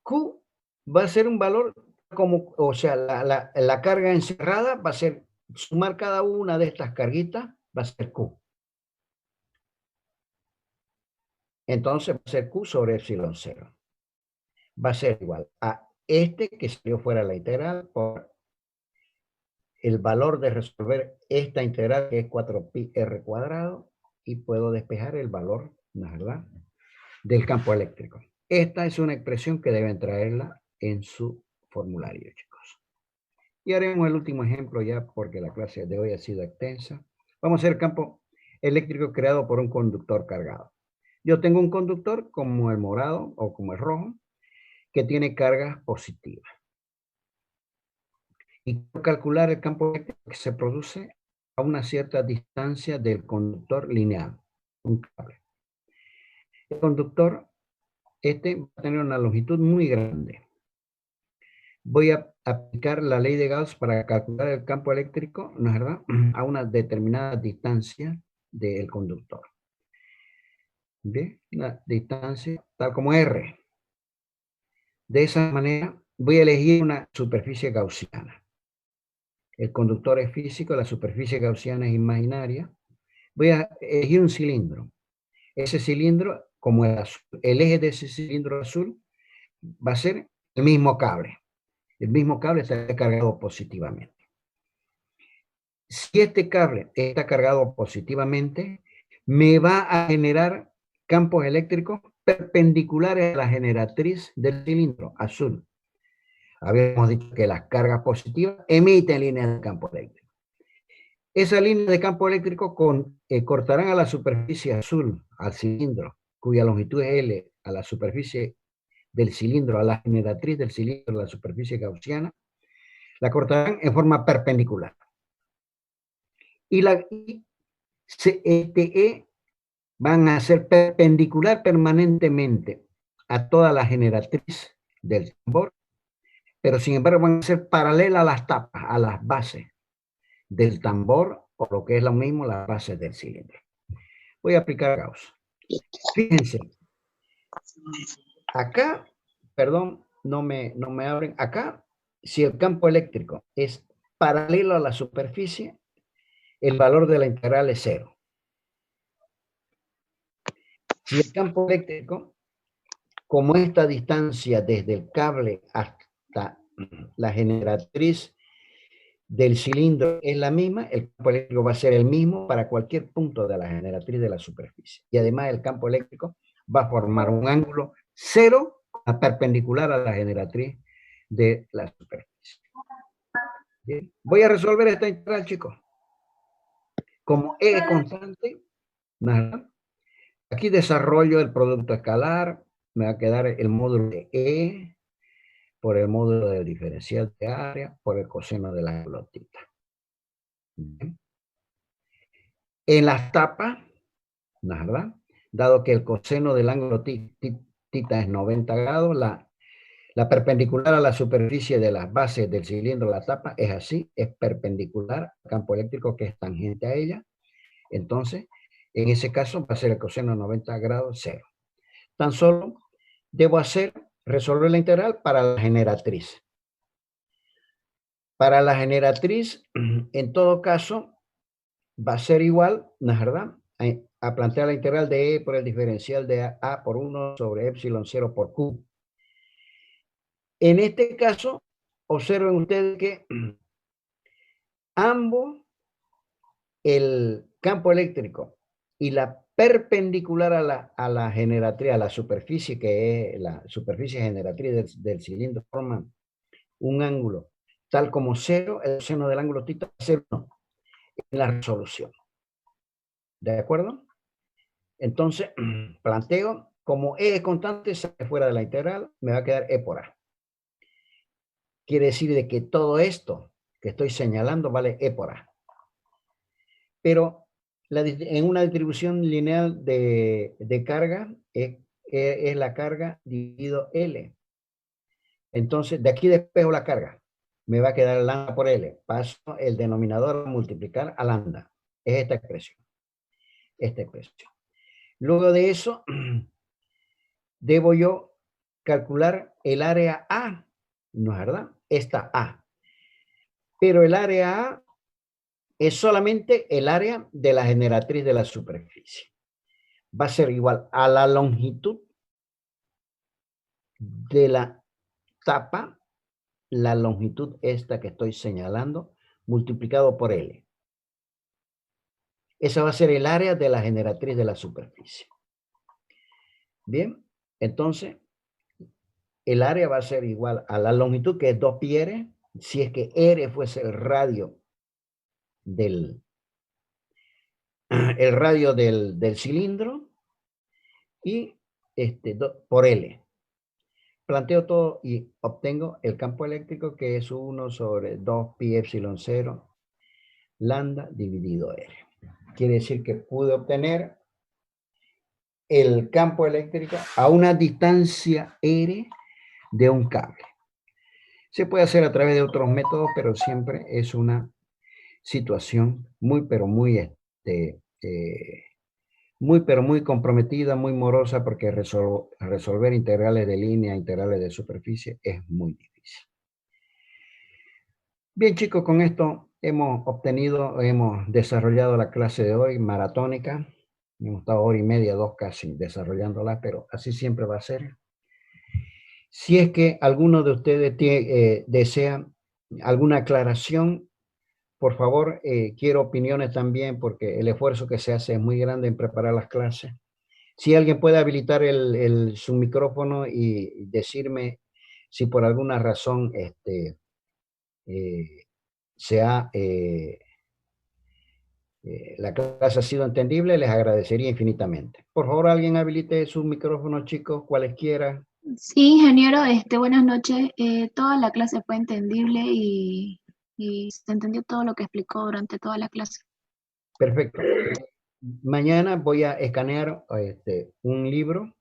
Q va a ser un valor como, o sea, la carga encerrada va a ser, sumar cada una de estas carguitas, va a ser Q. Entonces va a ser Q sobre epsilon 0. Va a ser igual a este que salió fuera de la integral por el valor de resolver esta integral que es 4pi r cuadrado y puedo despejar el valor, ¿no es verdad?, del campo eléctrico. Esta es una expresión que deben traerla en su formulario, chicos. Y haremos el último ejemplo ya porque la clase de hoy ha sido extensa. Vamos a hacer campo eléctrico creado por un conductor cargado. Yo tengo un conductor como el morado o como el rojo que tiene cargas positivas. Y calcular el campo eléctrico que se produce a una cierta distancia del conductor lineal, un cable. El conductor va a tener una longitud muy grande. Voy a aplicar la ley de Gauss para calcular el campo eléctrico, ¿no es verdad?, a una determinada distancia del conductor. ¿Bien? Una distancia tal como R. De esa manera voy a elegir una superficie gaussiana. El conductor es físico, la superficie gaussiana es imaginaria. Voy a elegir un cilindro. Ese cilindro, como el eje de ese cilindro azul, va a ser el mismo cable. El mismo cable está cargado positivamente. Si este cable está cargado positivamente, me va a generar campos eléctricos perpendiculares a la generatriz del cilindro azul. Habíamos dicho que las cargas positivas emiten líneas de campo eléctrico. Esas líneas de campo eléctrico cortarán a la superficie azul, al cilindro, cuya longitud es L, a la superficie del cilindro, a la generatriz del cilindro, a la superficie gaussiana, la cortarán en forma perpendicular. Y CTE van a ser perpendicular permanentemente a toda la generatriz del tambor, pero sin embargo van a ser paralelas a las tapas, a las bases del tambor, o lo que es lo mismo, las bases del cilindro. Voy a aplicar Gauss. Fíjense, acá, perdón, no me abren, acá, si el campo eléctrico es paralelo a la superficie, el valor de la integral es 0. Si el campo eléctrico, como esta distancia desde el cable hasta la generatriz del cilindro es la misma, el campo eléctrico va a ser el mismo para cualquier punto de la generatriz de la superficie. Y además el campo eléctrico va a formar un ángulo 0 perpendicular a la generatriz de la superficie. Bien. Voy a resolver esta integral, chicos. Como E es constante, nada. Aquí desarrollo el producto escalar, me va a quedar el módulo de E por el módulo del diferencial de área por el coseno de la glotita. Bien. En las tapas, ¿verdad? Dado que el coseno del ángulo tita es 90 grados, la perpendicular a la superficie de las bases del cilindro, la tapa, es así, es perpendicular al campo eléctrico que es tangente a ella. Entonces, en ese caso va a ser el coseno de 90 grados 0. Tan solo debo resolver la integral para la generatriz. Para la generatriz, en todo caso, va a ser igual, ¿no es verdad? A plantear la integral de E por el diferencial de A por 1 sobre epsilon 0 por Q. En este caso, observen ustedes que ambos, el campo eléctrico y la perpendicular a la generatriz, a la superficie que es la superficie generatriz del cilindro, forman un ángulo tal como 0, el seno del ángulo tita va a ser 1 en la resolución. ¿De acuerdo? Entonces, planteo, como E es constante, sale fuera de la integral, me va a quedar E por A. Quiere decir de que todo esto que estoy señalando vale E por A. Pero en una distribución lineal de carga, es la carga dividido L. Entonces, de aquí despejo la carga. Me va a quedar lambda por L. Paso el denominador a multiplicar a lambda. Es esta expresión. Esta expresión. Luego de eso, debo yo calcular el área A, ¿no es verdad? Esta A. Pero el área A es solamente el área de la generatriz de la superficie. Va a ser igual a la longitud de la tapa, la longitud esta que estoy señalando, multiplicado por L. Esa va a ser el área de la generatriz de la superficie. Bien, entonces, el área va a ser igual a la longitud, que es 2πr, si es que R fuese el radio del cilindro, y por L. Planteo todo y obtengo el campo eléctrico, que es 1 sobre 2pi epsilon 0 lambda dividido R. Quiere decir que pude obtener el campo eléctrico a una distancia R de un cable. Se puede hacer a través de otros métodos, pero siempre es una situación muy comprometida, muy morosa, porque resolver integrales de línea, integrales de superficie es muy difícil. Bien, chicos, con esto hemos desarrollado la clase de hoy, maratónica. Hemos estado 1 hora y media, 2 casi, desarrollándola, pero así siempre va a ser. Si es que alguno de ustedes desea alguna aclaración, por favor, quiero opiniones también, porque el esfuerzo que se hace es muy grande en preparar las clases. Si alguien puede habilitar su micrófono y decirme Si por alguna razón la clase ha sido entendible, les agradecería infinitamente. Por favor, alguien habilite sus micrófonos, chicos, cualesquiera. Sí, ingeniero, buenas noches. Toda la clase fue entendible y se entendió todo lo que explicó durante toda la clase. Perfecto. Mañana voy a escanear un libro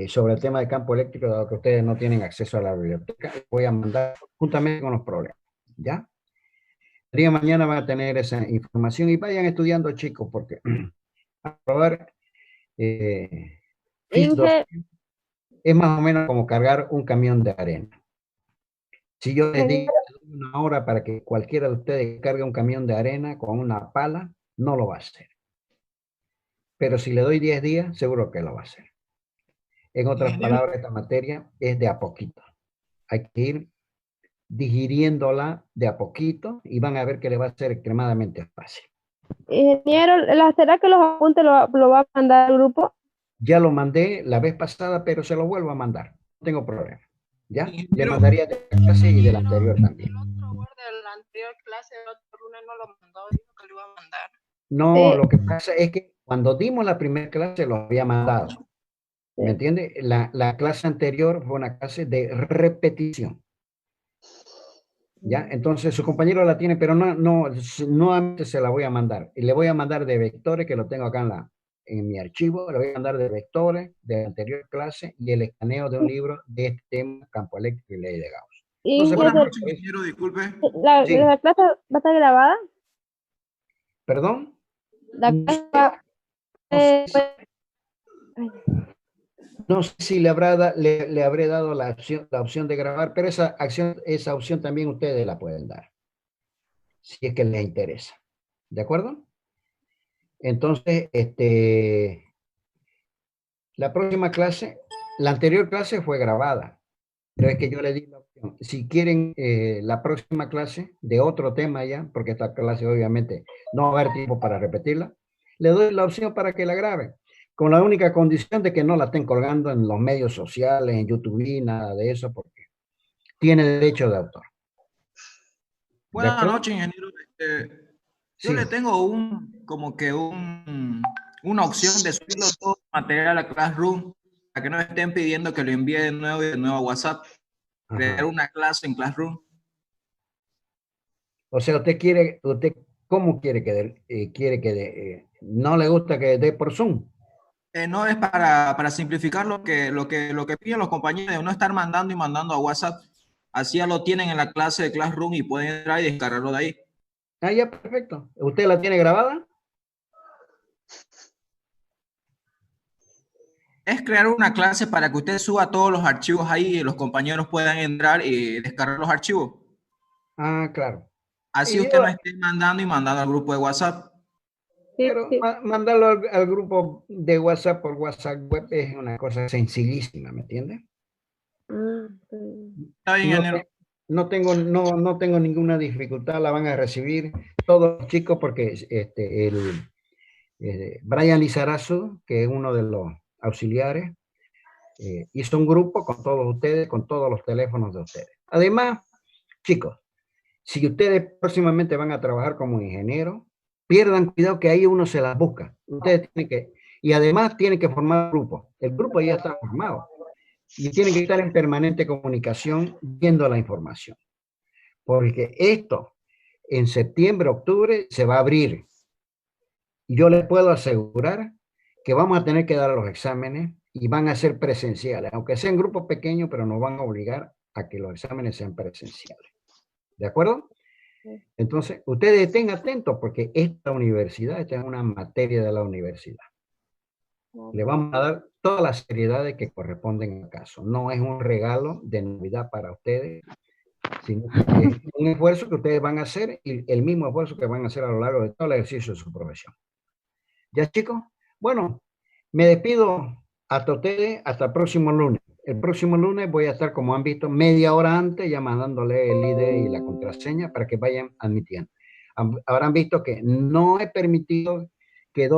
sobre el tema de campo eléctrico, dado que ustedes no tienen acceso a la biblioteca. Voy a mandar juntamente con los problemas, ¿ya? El día de mañana van a tener esa información y vayan estudiando, chicos, porque aprobar FIS 2 es más o menos como cargar un camión de arena. Si yo les digo una hora para que cualquiera de ustedes cargue un camión de arena con una pala, no lo va a hacer. Pero si le doy 10 días, seguro que lo va a hacer. En otras palabras, esta materia es de a poquito. Hay que ir digiriéndola de a poquito y van a ver que le va a ser extremadamente fácil. Ingeniero, ¿será que los apuntes lo va a mandar al grupo? Ya lo mandé la vez pasada, pero se lo vuelvo a mandar. No tengo problema. ¿Ya? Ingeniero, Le mandaría de la clase y de la anterior también. El otro Word de la anterior clase, el otro lunes no lo mandó, dijo que lo iba a mandar. No, Sí. lo que pasa es que cuando dimos la primera clase lo había mandado. ¿Me entiende? La clase anterior fue una clase de repetición. ¿Ya? Entonces su compañero la tiene, pero nuevamente se la voy a mandar. Y le voy a mandar de vectores, que lo tengo acá en mi archivo, le voy a mandar de vectores de la anterior clase y el escaneo de un libro de este tema, campo eléctrico y ley de Gauss. ¿Y No se Buenas preocupe. noches, ingeniero, disculpe. Sí. la clase va a estar grabada? ¿Perdón? La clase va, No sé si le habré dado la opción de grabar, pero esa opción también ustedes la pueden dar, si es que les interesa. ¿De acuerdo? Entonces, la próxima clase, la anterior clase fue grabada, pero es que yo le di la opción. Si quieren la próxima clase de otro tema ya, porque esta clase obviamente no va a haber tiempo para repetirla, le doy la opción para que la graben, con la única condición de que no la estén colgando en los medios sociales, en YouTube, nada de eso, porque tiene derecho de autor. Buenas noches, ingeniero. Yo Sí. le tengo una opción de subirlo todo el material a Classroom para que no estén pidiendo que lo envíe de nuevo y de nuevo a WhatsApp. Crear una clase en Classroom. O sea, ¿cómo quiere que no le gusta que dé por Zoom? No es para simplificar lo que piden los compañeros de no estar mandando y mandando a WhatsApp. Así ya lo tienen en la clase de Classroom y pueden entrar y descargarlo de ahí. Ah, ya, perfecto. ¿Usted la tiene grabada? Es crear una clase para que usted suba todos los archivos ahí y los compañeros puedan entrar y descargar los archivos. Ah, claro. Así usted no esté mandando y mandando al grupo de WhatsApp. Pero mandarlo al grupo de WhatsApp por WhatsApp web es una cosa sencillísima, ¿me entiende? Está bien, ingeniero. No tengo ninguna dificultad, la van a recibir todos los chicos porque Brian Lizarazu, que es uno de los auxiliares, hizo un grupo con todos ustedes, con todos los teléfonos de ustedes. Además, chicos, si ustedes próximamente van a trabajar como ingeniero, pierdan cuidado que ahí uno se las busca. Ustedes tienen que, y además tienen que formar grupo. El grupo ya está formado. Y tienen que estar en permanente comunicación viendo la información. Porque esto en septiembre, octubre se va a abrir. Y yo les puedo asegurar que vamos a tener que dar los exámenes y van a ser presenciales, aunque sean grupos pequeños, pero nos van a obligar a que los exámenes sean presenciales. ¿De acuerdo? Entonces, ustedes estén atentos porque esta es una materia de la universidad. Le vamos a dar todas las seriedades que corresponden al caso. No es un regalo de Navidad para ustedes, sino que es un esfuerzo que ustedes van a hacer y el mismo esfuerzo que van a hacer a lo largo de todo el ejercicio de su profesión. ¿Ya, chicos? Bueno, me despido hasta ustedes, hasta el próximo lunes. El próximo lunes voy a estar, como han visto, media hora antes ya mandándole el ID y la contraseña para que vayan admitiendo. Habrán visto que no he permitido que